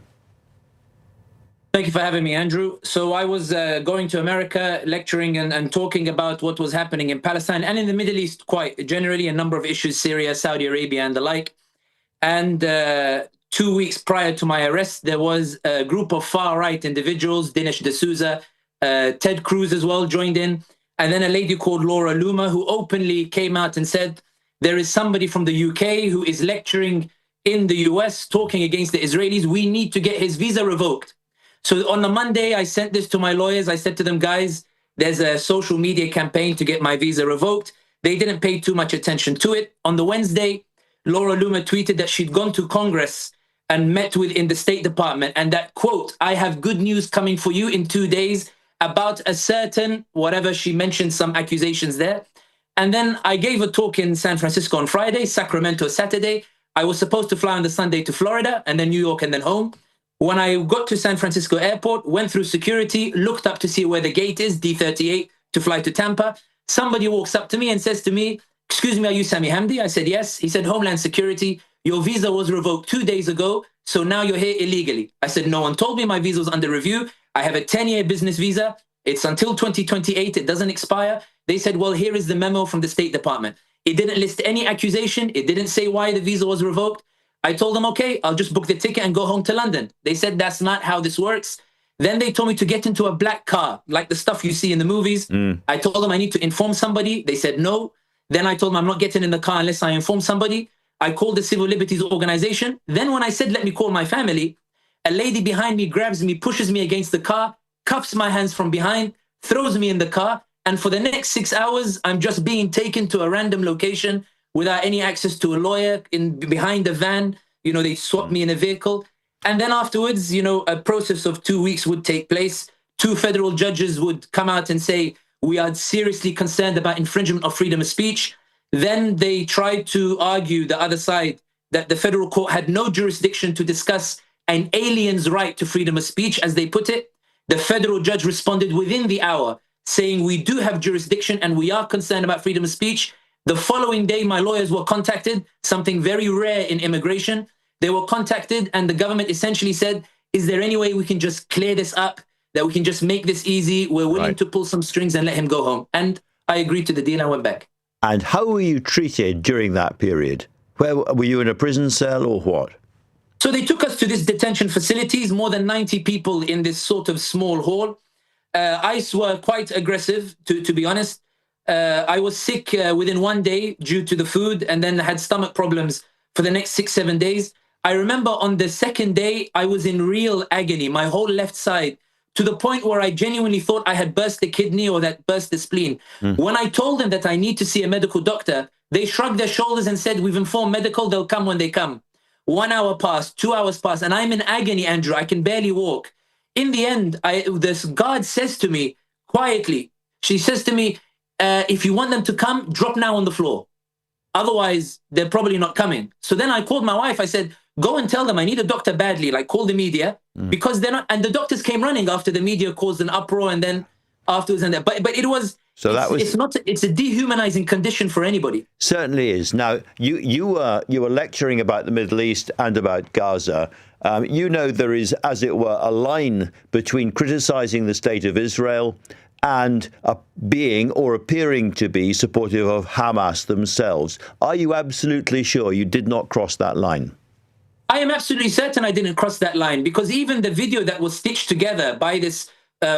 U: Thank you for having me, Andrew. So I was going to America, lecturing and talking about what was happening in Palestine and in the Middle East quite generally, a number of issues, Syria, Saudi Arabia and the like. And 2 weeks prior to my arrest, there was a group of far-right individuals, Dinesh D'Souza, Ted Cruz as well joined in, and then a lady called Laura Loomer, who openly came out and said, there is somebody from the UK who is lecturing in the US talking against the Israelis. We need to get his visa revoked. So on the Monday, I sent this to my lawyers. I said to them, guys, there's a social media campaign to get my visa revoked. They didn't pay too much attention to it. On the Wednesday, Laura Loomer tweeted that she'd gone to Congress and met with in the State Department, and that, quote, I have good news coming for you in 2 days about a certain, whatever, she mentioned some accusations there. And then I gave a talk in San Francisco on Friday, Sacramento Saturday. I was supposed to fly on the Sunday to Florida and then New York and then home. When I got to San Francisco airport, went through security, looked up to see where the gate is, D38, to fly to Tampa. Somebody walks up to me and says to me, excuse me, are you Sami Hamdi? I said, yes. He said, Homeland Security, your visa was revoked 2 days ago, so now you're here illegally. I said, no one told me my visa was under review. I have a 10-year business visa. It's until 2028. It doesn't expire. They said, well, here is the memo from the State Department. It didn't list any accusation. It didn't say why the visa was revoked. I told them, okay, I'll just book the ticket and go home to London. They said, that's not how this works. Then they told me to get into a black car, like the stuff you see in the movies. I told them I need to inform somebody. They said no. Then I told them I'm not getting in the car unless I inform somebody. I called the Civil Liberties Organization. Then when I said, let me call my family, a lady behind me grabs me, pushes me against the car, cuffs my hands from behind, throws me in the car. And for the next 6 hours, I'm just being taken to a random location without any access to a lawyer behind the van. You know, they swapped me in a vehicle. And then afterwards, you know, a process of 2 weeks would take place. 2 federal judges would come out and say, we are seriously concerned about infringement of freedom of speech. Then they tried to argue, the other side, that the federal court had no jurisdiction to discuss an alien's right to freedom of speech, as they put it. The federal judge responded within the hour, saying we do have jurisdiction and we are concerned about freedom of speech. The following day, my lawyers were contacted, something very rare in immigration. They were contacted and the government essentially said, is there any way we can just clear this up, that we can just make this easy? We're willing to pull some strings and let him go home. And I agreed to the deal and I went back.
D: And how were you treated during that period? Where were you, in a prison cell or what?
U: So they took us to this detention facilities, more than 90 people in this sort of small hall. ICE were quite aggressive, to be honest. I was sick within 1 day due to the food, and then had stomach problems for the next 6-7 days. I remember on the second day, I was in real agony, my whole left side, to the point where I genuinely thought I had burst the kidney or that burst the spleen. When I told them that I need to see a medical doctor, they shrugged their shoulders and said, we've informed medical, they'll come when they come. 1 hour passed, 2 hours passed, and I'm in agony, Andrew. I can barely walk. In the end, this guard says to me quietly, she says to me, if you want them to come, drop now on the floor. Otherwise, they're probably not coming. So then I called my wife. I said, go and tell them I need a doctor badly, like call the media, because they're not. And the doctors came running after the media caused an uproar, and then afterwards, and that. But it was. So that was. It's a dehumanizing condition for anybody.
D: Certainly is. Now you were lecturing about the Middle East and about Gaza. You know, there is, as it were, a line between criticizing the state of Israel and being or appearing to be supportive of Hamas themselves. Are you absolutely sure you did not cross that line?
U: I am absolutely certain I didn't cross that line, because even the video that was stitched together by this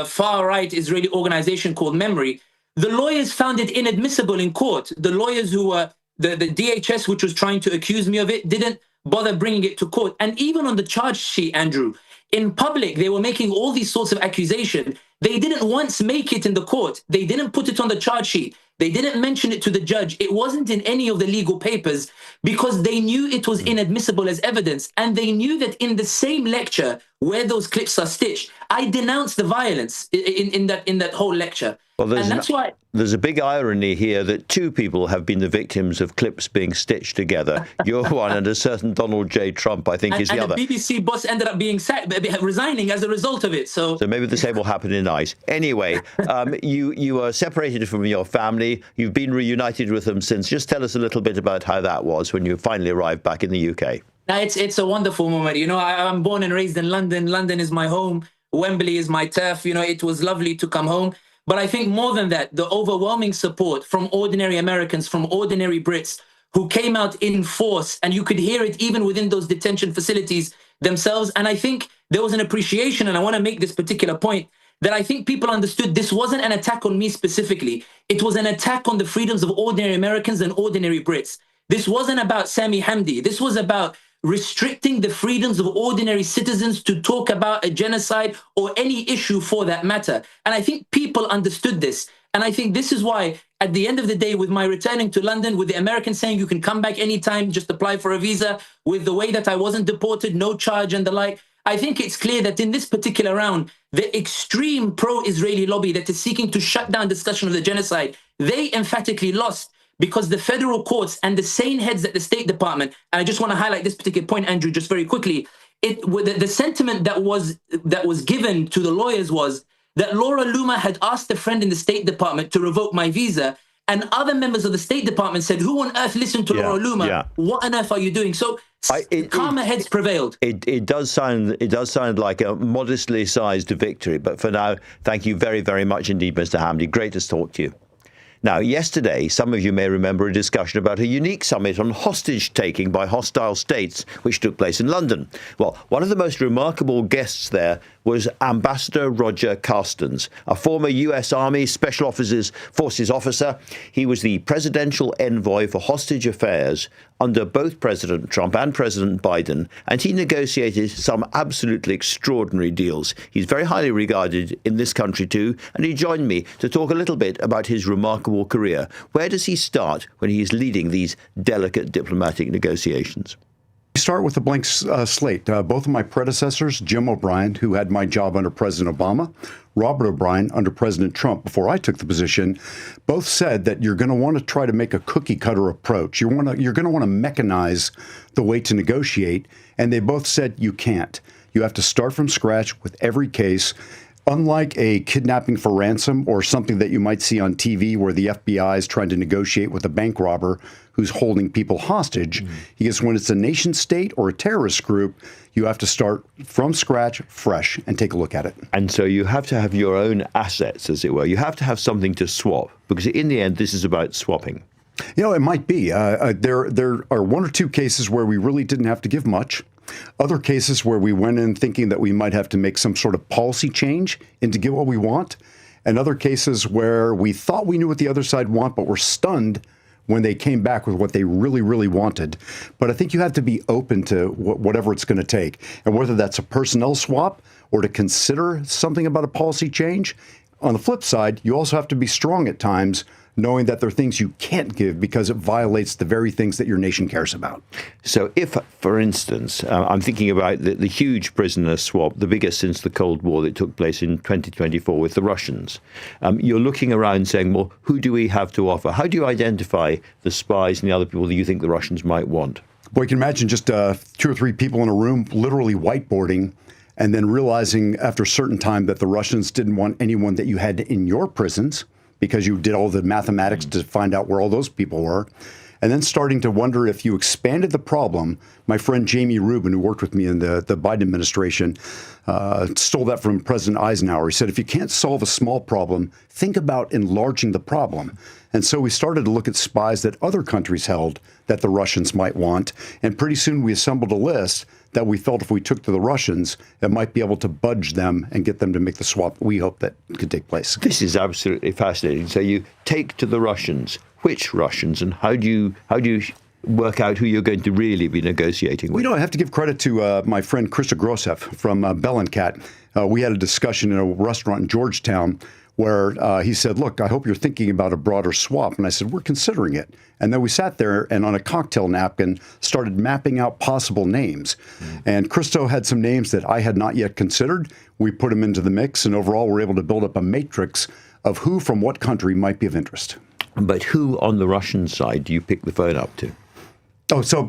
U: far-right Israeli organization called Memory, the lawyers found it inadmissible in court. The lawyers who were, the DHS, which was trying to accuse me of it, didn't bother bringing it to court. And even on the charge sheet, Andrew, in public, they were making all these sorts of accusations. They didn't once make it in the court. They didn't put it on the charge sheet. They didn't mention it to the judge. It wasn't in any of the legal papers, because they knew it was inadmissible as evidence. And they knew that in the same lecture where those clips are stitched. I denounce the violence in that whole lecture.
D: Well,
U: and that's why
D: there's a big irony here that two people have been the victims of clips being stitched together. You're one, and a certain Donald J. Trump, I think, is the other.
U: And the BBC boss ended up being resigning as a result of it. So
D: maybe the same will happen in ICE. Anyway, you are separated from your family. You've been reunited with them since. Just tell us a little bit about how that was when you finally arrived back in the UK.
U: Now, it's a wonderful moment. You know, I'm born and raised in London. London is my home. Wembley is my turf. You know, it was lovely to come home. But I think more than that, the overwhelming support from ordinary Americans, from ordinary Brits who came out in force, and you could hear it even within those detention facilities themselves. And I think there was an appreciation, and I want to make this particular point, that I think people understood this wasn't an attack on me specifically. It was an attack on the freedoms of ordinary Americans and ordinary Brits. This wasn't about Sami Hamdi. This was about restricting the freedoms of ordinary citizens to talk about a genocide or any issue for that matter. And I think people understood this. And I think this is why, at the end of the day, with my returning to London, with the Americans saying you can come back anytime, just apply for a visa, with the way that I wasn't deported, no charge and the like, I think it's clear that in this particular round, the extreme pro-Israeli lobby that is seeking to shut down discussion of the genocide, they emphatically lost. Because the federal courts and the sane heads at the State Department, and I just want to highlight this particular point, Andrew, just very quickly, the sentiment that was given to the lawyers was that Laura Loomer had asked a friend in the State Department to revoke my visa, and other members of the State Department said, "Who on earth listened to Laura Loomer? Yeah. What on earth are you doing?" So calmer heads prevailed.
D: It does sound like a modestly sized victory, but for now, thank you very, very much indeed, Mr. Hamdi. Great to talk to you. Now, yesterday, some of you may remember a discussion about a unique summit on hostage-taking by hostile states, which took place in London. Well, one of the most remarkable guests there was Ambassador Roger Carstens, a former U.S. Army Special Forces officer. He was the presidential envoy for hostage affairs under both President Trump and President Biden, and he negotiated some absolutely extraordinary deals. He's very highly regarded in this country too, and he joined me to talk a little bit about his remarkable career. Where does he start when he is leading these delicate diplomatic negotiations?
C: We start with a blank slate. Both of my predecessors, Jim O'Brien, who had my job under President Obama, Robert O'Brien under President Trump before I took the position, both said that you're going to want to try to make a cookie-cutter approach. You're going to want to mechanize the way to negotiate, and they both said you can't. You have to start from scratch with every case. Unlike a kidnapping for ransom or something that you might see on TV where the FBI is trying to negotiate with a bank robber who's holding people hostage, because when it's a nation state or a terrorist group, you have to start from scratch, fresh, and take a look at it.
D: And so you have to have your own assets, as it were. You have to have something to swap, because in the end, this is about swapping.
C: You know, it might be. There are one or two cases where we really didn't have to give much. Other cases where we went in thinking that we might have to make some sort of policy change and to get what we want. And other cases where we thought we knew what the other side want, but were stunned when they came back with what they really, really wanted. But I think you have to be open to whatever it's going to take. And whether that's a personnel swap or to consider something about a policy change. On the flip side, you also have to be strong at times, knowing that there are things you can't give because it violates the very things that your nation cares about.
D: So if, for instance, I'm thinking about the huge prisoner swap, the biggest since the Cold War that took place in 2024 with the Russians, you're looking around saying, well, who do we have to offer? How do you identify the spies and the other people that you think the Russians might want?
C: Well, you can imagine just 2 or 3 people in a room literally whiteboarding and then realizing after a certain time that the Russians didn't want anyone that you had in your prisons, because you did all the mathematics to find out where all those people were. And then starting to wonder if you expanded the problem. My friend Jamie Rubin, who worked with me in the Biden administration, stole that from President Eisenhower. He said, if you can't solve a small problem, think about enlarging the problem. And so we started to look at spies that other countries held that the Russians might want. And pretty soon we assembled a list that we felt if we took to the Russians, it might be able to budge them and get them to make the swap we hope that could take place.
D: This is absolutely fascinating. So you take to the Russians. Which Russians, and how do you work out who you're going to really be negotiating with?
C: Well, I have to give credit to my friend Krista Grosseff from Bell & Cat. We had a discussion in a restaurant in Georgetown where he said, look, I hope you're thinking about a broader swap. And I said, we're considering it. And then we sat there and on a cocktail napkin started mapping out possible names. And Christo had some names that I had not yet considered. We put them into the mix, and overall we're able to build up a matrix of who from what country might be of interest.
D: But who on the Russian side do you pick the phone up to?
C: Oh, so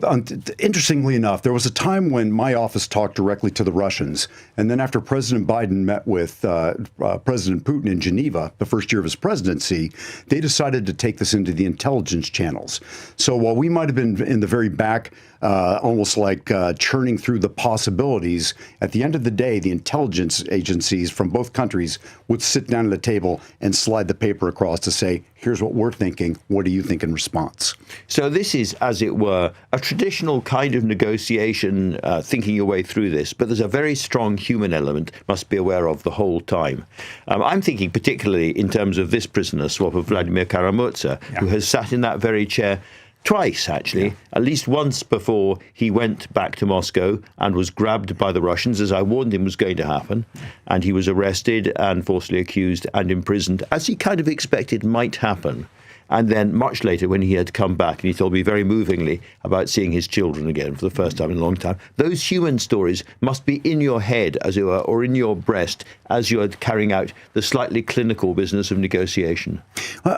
C: interestingly enough, there was a time when my office talked directly to the Russians. And then after President Biden met with President Putin in Geneva, the first year of his presidency, they decided to take this into the intelligence channels. So while we might have been in the very back, almost like churning through the possibilities, at the end of the day, the intelligence agencies from both countries would sit down at the table and slide the paper across to say, here's what we're thinking. What do you think in response?
D: So this is, as it were, a traditional kind of negotiation, thinking your way through this, but there's a very strong human element must be aware of the whole time. I'm thinking particularly in terms of this prisoner swap of Vladimir Kara-Murza, who has sat in that very chair twice, actually, at least once before he went back to Moscow and was grabbed by the Russians, as I warned him was going to happen. And he was arrested and falsely accused and imprisoned, as he kind of expected might happen. And then much later, when he had come back, and he told me very movingly about seeing his children again for the first time in a long time, those human stories must be in your head, as it were, or in your breast, as you're carrying out the slightly clinical business of negotiation.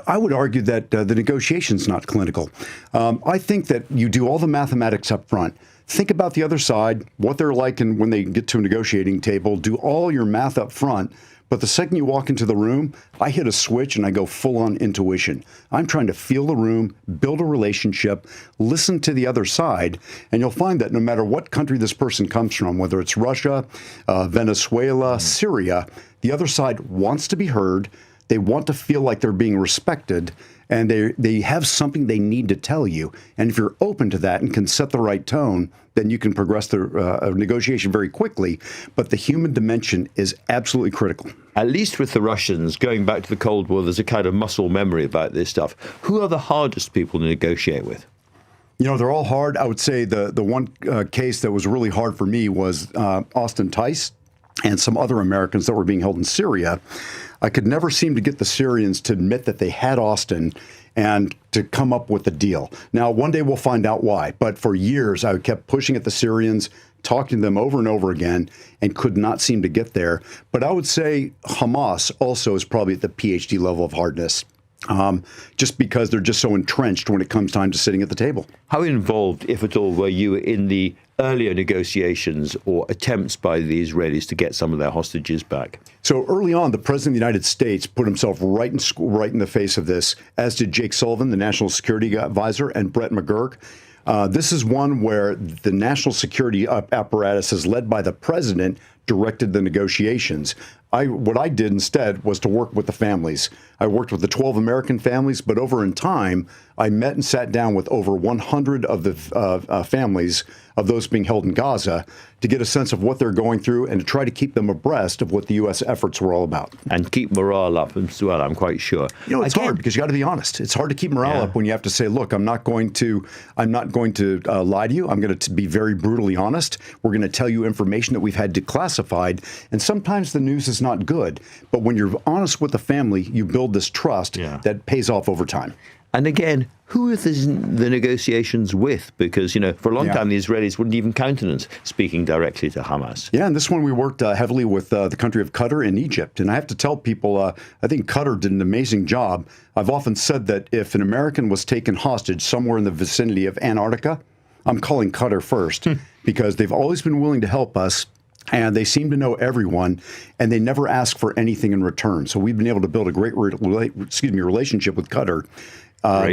C: I would argue that the negotiation's not clinical. I think that you do all the mathematics up front. Think about the other side, what they're like and when they get to a negotiating table. Do all your math up front. But the second you walk into the room, I hit a switch and I go full on intuition. I'm trying to feel the room, build a relationship, listen to the other side. And you'll find that no matter what country this person comes from, whether it's Russia, Venezuela, Syria, the other side wants to be heard. They want to feel like they're being respected, and they have something they need to tell you. And if you're open to that and can set the right tone, then you can progress the negotiation very quickly. But the human dimension is absolutely critical.
D: At least with the Russians, going back to the Cold War, there's a kind of muscle memory about this stuff. Who are the hardest people to negotiate with?
C: You know, they're all hard. I would say the one case that was really hard for me was Austin Tice and some other Americans that were being held in Syria. I could never seem to get the Syrians to admit that they had Austin and to come up with a deal. Now, one day we'll find out why. But for years, I kept pushing at the Syrians, talking to them over and over again, and could not seem to get there. But I would say Hamas also is probably at the PhD level of hardness. Just because they're just so entrenched when it comes time to sitting at the table.
D: How involved, if at all, were you in the earlier negotiations or attempts by the Israelis to get some of their hostages back?
C: So early on, the President of the United States put himself right in the face of this, as did Jake Sullivan, the National Security Advisor, and Brett McGurk. This is one where the national security apparatus is led by the president, directed the negotiations. What I did instead was to work with the families. I worked with the 12 American families, but over in time, I met and sat down with over 100 of the families of those being held in Gaza to get a sense of what they're going through and to try to keep them abreast of what the U.S. efforts were all about.
D: And keep morale up as well, I'm quite sure.
C: You know, it's hard because you got to be honest. It's hard to keep morale up when you have to say, look, I'm not going to lie to you. I'm going to be very brutally honest. We're going to tell you information that we've had declassified. And sometimes the news is not good. But when you're honest with the family, you build this trust that pays off over time.
D: And again, who are the negotiations with? Because, you know, for a long time, the Israelis wouldn't even countenance speaking directly to Hamas.
C: Yeah, and this one we worked heavily with the country of Qatar and Egypt. And I have to tell people, I think Qatar did an amazing job. I've often said that if an American was taken hostage somewhere in the vicinity of Antarctica, I'm calling Qatar first because they've always been willing to help us. And they seem to know everyone, and they never ask for anything in return. So we've been able to build a great relationship with Qatar,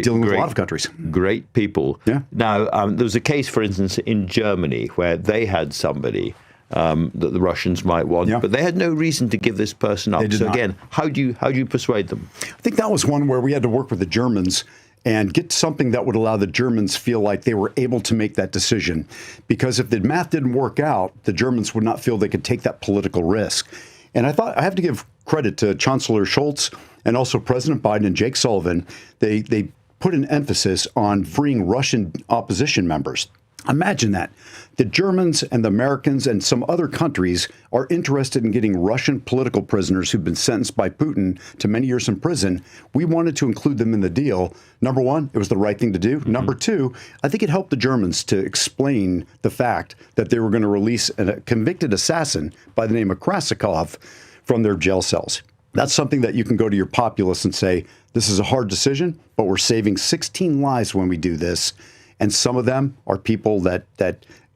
C: dealing with a lot of countries.
D: Great people.
C: Yeah.
D: Now, there was a case, for instance, in Germany where they had somebody that the Russians might want, but they had no reason to give this person up. So again, how do you persuade them?
C: I think that was one where we had to work with the Germans and get something that would allow the Germans feel like they were able to make that decision. Because if the math didn't work out, the Germans would not feel they could take that political risk. And I thought I have to give credit to Chancellor Scholz and also President Biden and Jake Sullivan. They put an emphasis on freeing Russian opposition members. Imagine that. The Germans and the Americans and some other countries are interested in getting Russian political prisoners who've been sentenced by Putin to many years in prison. We wanted to include them in the deal. Number one, it was the right thing to do. Number two, I think it helped the Germans to explain the fact that they were going to release a convicted assassin by the name of Krasikov from their jail cells. That's something that you can go to your populace and say, this is a hard decision, but we're saving 16 lives when we do this. And some of them are people that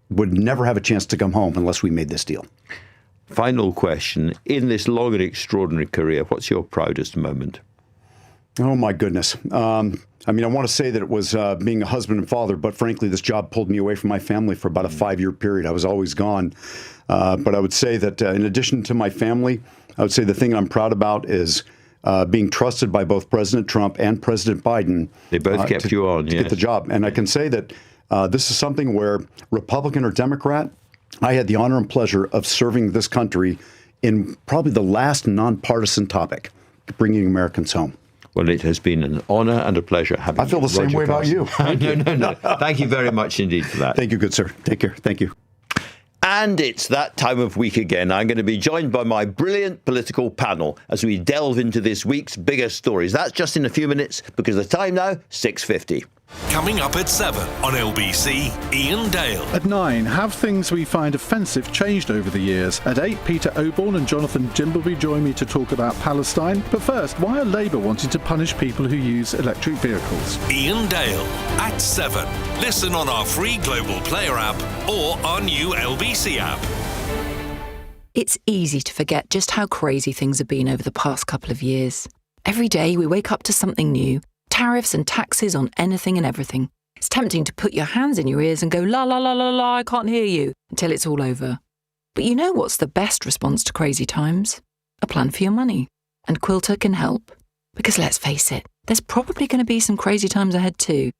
C: would never have a chance to come home unless we made this deal.
D: Final question. In this long and extraordinary career, what's your proudest moment?
C: Oh, my goodness. I want to say that it was being a husband and father, but frankly, this job pulled me away from my family for about a 5-year period. I was always gone. But I would say that in addition to my family, I would say the thing I'm proud about is being trusted by both President Trump and President Biden.
D: They both kept you on,
C: to get the job. And I can say that this is something where, Republican or Democrat, I had the honor and pleasure of serving this country in probably the last nonpartisan topic, bringing Americans home.
D: Well, it has been an honor and a pleasure having you.
C: I feel the same way about you.
D: No. Thank you very much indeed for that.
C: Thank you, good sir. Take care. Thank you.
D: And it's that time of week again. I'm going to be joined by my brilliant political panel as we delve into this week's biggest stories. That's just in a few minutes, because the time now, 6:50.
A: Coming up at 7 on LBC, Ian Dale.
E: At 9, have things we find offensive changed over the years? At 8, Peter Oborne and Jonathan Dimbleby join me to talk about Palestine. But first, why are Labour wanting to punish people who use electric vehicles?
A: Ian Dale at 7. Listen on our free Global Player app or our new LBC app.
I: It's easy to forget just how crazy things have been over the past couple of years. Every day we wake up to something new. Tariffs and taxes on anything and everything. It's tempting to put your hands in your ears and go, la, la, la, la, la, I can't hear you, until it's all over. But you know what's the best response to crazy times? A plan for your money. And Quilter can help. Because let's face it, there's probably going to be some crazy times ahead too.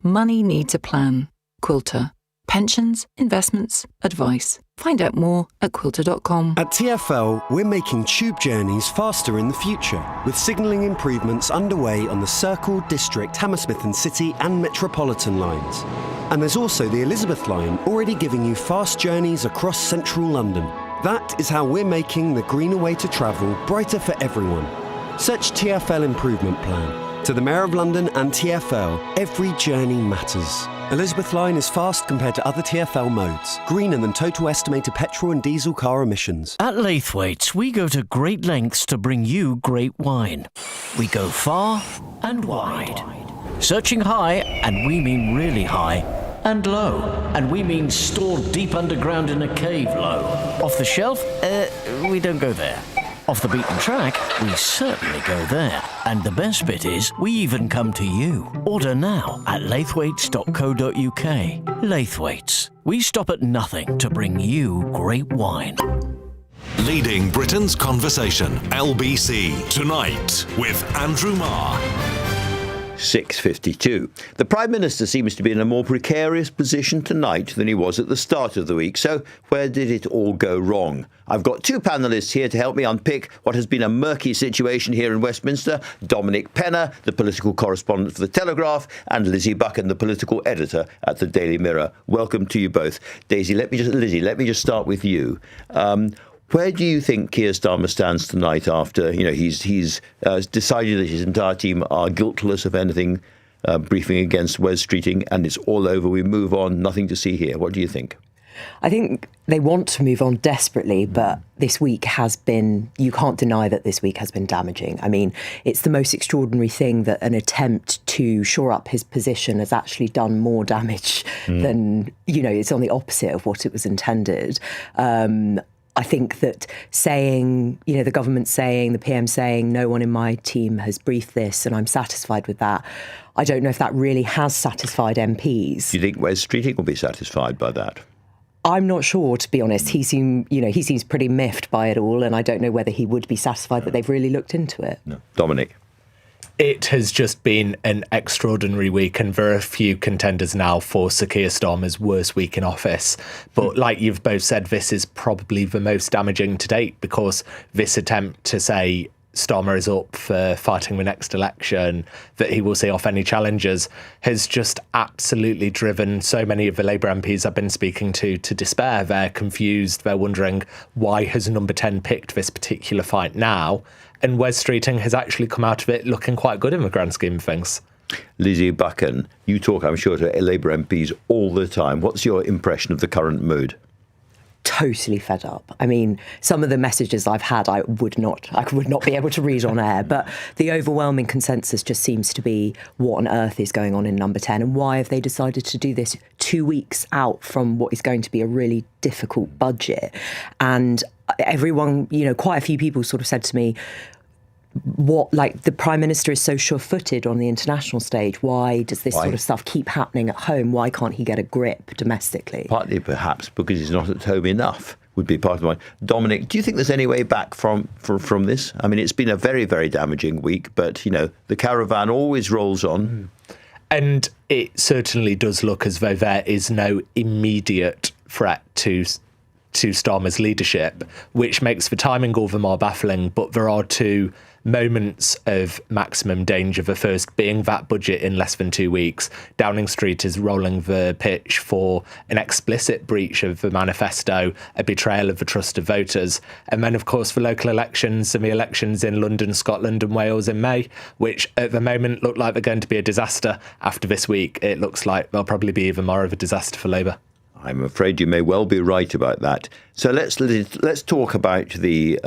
I: Money needs a plan. Quilter. Pensions, investments, advice. Find out more at quilter.com.
H: At TfL, we're making tube journeys faster in the future, with signalling improvements underway on the Circle, District, Hammersmith and City and Metropolitan lines. And there's also the Elizabeth line, already giving you fast journeys across central London. That is how we're making the greener way to travel brighter for everyone. Search TfL Improvement Plan. To the Mayor of London and TfL, every journey matters. Elizabeth line is fast compared to other TfL modes. Greener than total estimated petrol and diesel car emissions.
T: At Laithwaite's, we go to great lengths to bring you great wine. We go far and wide. Searching high, and we mean really high, and low, and we mean stored deep underground in a cave low. Off the shelf? We don't go there. Off the beaten track, we certainly go there. And the best bit is, we even come to you. Order now at laithwaites.co.uk. Laithwaites. We stop at nothing to bring you great wine.
A: Leading Britain's conversation, LBC, tonight with Andrew Marr.
D: 6:52. The Prime Minister seems to be in a more precarious position tonight than he was at the start of the week. So where did it all go wrong? I've got two panellists here to help me unpick what has been a murky situation here in Westminster. Dominic Penna, the political correspondent for the Telegraph, and Lizzy Buchan, the political editor at the Daily Mirror. Welcome to you both. Lizzy, let me just start with you. Where do you think Keir Starmer stands tonight after he's decided that his entire team are guiltless of anything briefing against Wes Streeting, and it's all over, we move on, nothing to see here? What do you think?
V: I think they want to move on desperately, but this week has been, you can't deny that this week has been damaging. I mean, it's the most extraordinary thing that an attempt to shore up his position has actually done more damage than, it's on the opposite of what it was intended. I think that saying, the government saying, the PM saying, no one in my team has briefed this and I'm satisfied with that, I don't know if that really has satisfied MPs.
D: Do you think Wes Streeting will be satisfied by that?
V: I'm not sure, to be honest. He seems pretty miffed by it all, and I don't know whether he would be satisfied that they've really looked into it.
D: No. Dominic?
W: It has just been an extraordinary week, and there are a few contenders now for Sir Keir Starmer's worst week in office. But like you've both said, this is probably the most damaging to date, because this attempt to say Starmer is up for fighting the next election, that he will see off any challengers, has just absolutely driven so many of the Labour MPs I've been speaking to despair. They're confused. They're wondering, why has number 10 picked this particular fight now? And Wes Streeting has actually come out of it looking quite good in the grand scheme of things.
D: Lizzy, Buchan, you talk, I'm sure, to Labour MPs all the time. What's your impression of the current mood?
V: Totally fed up. I mean, some of the messages I've had, I would not be able to read on air, but the overwhelming consensus just seems to be, what on earth is going on in number 10, and why have they decided to do this 2 weeks out from what is going to be a really difficult budget? And everyone, quite a few people sort of said to me, the Prime Minister is so sure-footed on the international stage. Why does this sort of stuff keep happening at home? Why can't he get a grip domestically?
D: Partly, perhaps, because he's not at home enough, would be part of mine. Dominic, do you think there's any way back from this? I mean, it's been a very, very damaging week, but, the caravan always rolls on.
W: And it certainly does look as though there is no immediate threat to Starmer's leadership, which makes the timing all the more baffling. But there are two moments of maximum danger. The first being that budget in less than 2 weeks. Downing Street is rolling the pitch for an explicit breach of the manifesto, a betrayal of the trust of voters. And then, of course, the local elections and the elections in London, Scotland and Wales in May, which at the moment look like they're going to be a disaster. After this week, it looks like they'll probably be even more of a disaster for Labour.
D: I'm afraid you may well be right about that. So let's talk about the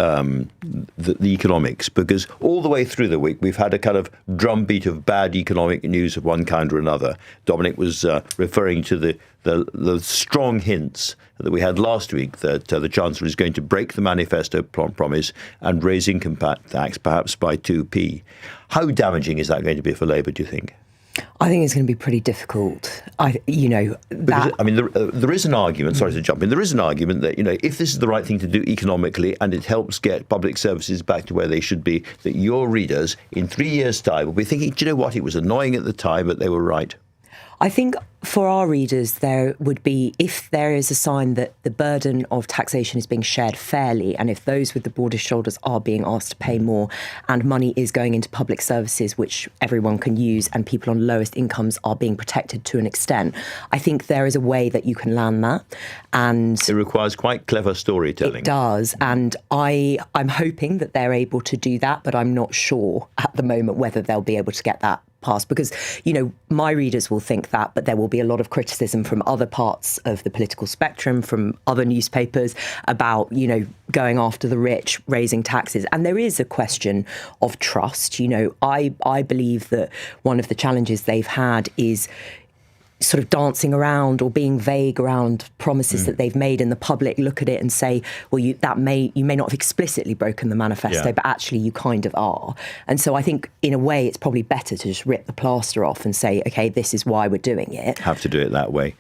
D: economics, because all the way through the week we've had a kind of drumbeat of bad economic news of one kind or another. Dominic was referring to the strong hints that we had last week that the Chancellor is going to break the manifesto promise and raise income tax perhaps by 2p. How damaging is that going to be for Labour, do you think?
V: I think it's going to be pretty difficult.
D: There is an argument, sorry to jump in, there is an argument that, if this is the right thing to do economically and it helps get public services back to where they should be, that your readers in 3 years' time will be thinking, do you know what, it was annoying at the time, but they were right.
V: I think for our readers, there would be, if there is a sign that the burden of taxation is being shared fairly, and if those with the broadest shoulders are being asked to pay more and money is going into public services which everyone can use and people on lowest incomes are being protected to an extent, I think there is a way that you can land that. And
D: it requires quite clever storytelling.
V: It does. And I'm hoping that they're able to do that, but I'm not sure at the moment whether they'll be able to get that passed, because, my readers will think that, but there will be a lot of criticism from other parts of the political spectrum, from other newspapers about, going after the rich, raising taxes. And there is a question of trust. I believe that one of the challenges they've had is sort of dancing around or being vague around promises that they've made, and the public look at it and say, well, you may not have explicitly broken the manifesto, but actually you kind of are. And so I think in a way it's probably better to just rip the plaster off and say, OK, this is why we're doing it.
D: Have to do it that way.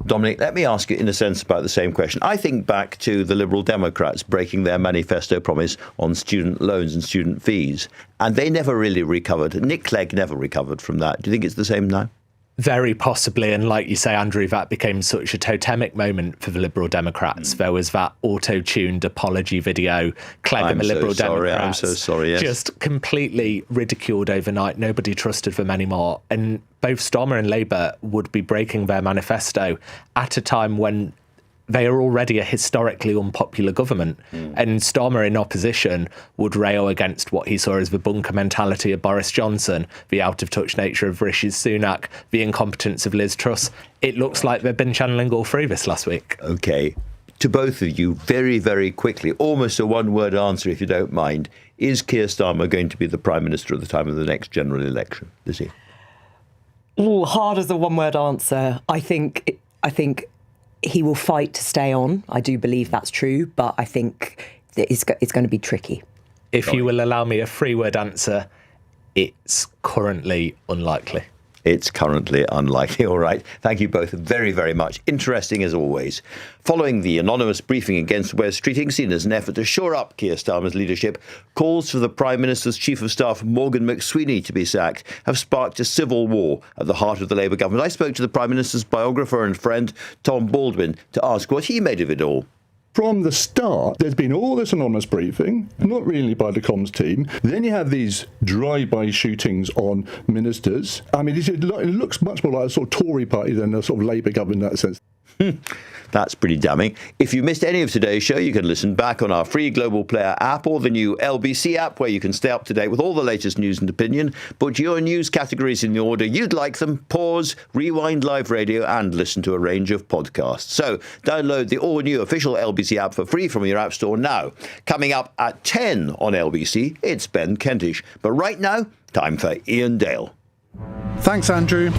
D: Dominic, let me ask you in a sense about the same question. I think back to the Liberal Democrats breaking their manifesto promise on student loans and student fees, and they never really recovered. Nick Clegg never recovered from that. Do you think it's the same now?
W: Very possibly. And like you say, Andrew, that became such a totemic moment for the Liberal Democrats. There was that auto-tuned apology video. Clegg and the Liberal Democrats.
D: I'm so sorry, yes.
W: Just completely ridiculed overnight. Nobody trusted them anymore. And both Starmer and Labour would be breaking their manifesto at a time when they are already a historically unpopular government. And Starmer in opposition would rail against what he saw as the bunker mentality of Boris Johnson, the out-of-touch nature of Rishi Sunak, the incompetence of Liz Truss. It looks like they've been channeling all three this last week.
D: OK. To both of you, very, very quickly, almost a one-word answer, if you don't mind. Is Keir Starmer going to be the Prime Minister at the time of the next general election? Lizzy?
V: Hard as a one-word answer. I think he will fight to stay on. I do believe that's true, but I think it's going to be tricky.
W: If you will allow me a three-word answer, it's currently unlikely.
D: It's currently unlikely. All right. Thank you both very, very much. Interesting as always. Following the anonymous briefing against Wes Streeting, seen as an effort to shore up Keir Starmer's leadership, calls for the Prime Minister's Chief of Staff, Morgan McSweeney, to be sacked have sparked a civil war at the heart of the Labour government. I spoke to the Prime Minister's biographer and friend, Tom Baldwin, to ask what he made of it all.
F: From the start, there's been all this anonymous briefing, not really by the comms team. Then you have these drive-by shootings on ministers. I mean, it looks much more like a sort of Tory party than a sort of Labour government in that sense.
D: That's pretty damning. If you missed any of today's show, you can listen back on our free Global Player app or the new LBC app, where you can stay up to date with all the latest news and opinion. Put your news categories in the order you'd like them, pause, rewind live radio, and listen to a range of podcasts. So download the all-new official LBC app for free from your app store now. Coming up at 10 on LBC, it's Ben Kentish. But right now, time for Ian Dale.
E: Thanks, Andrew.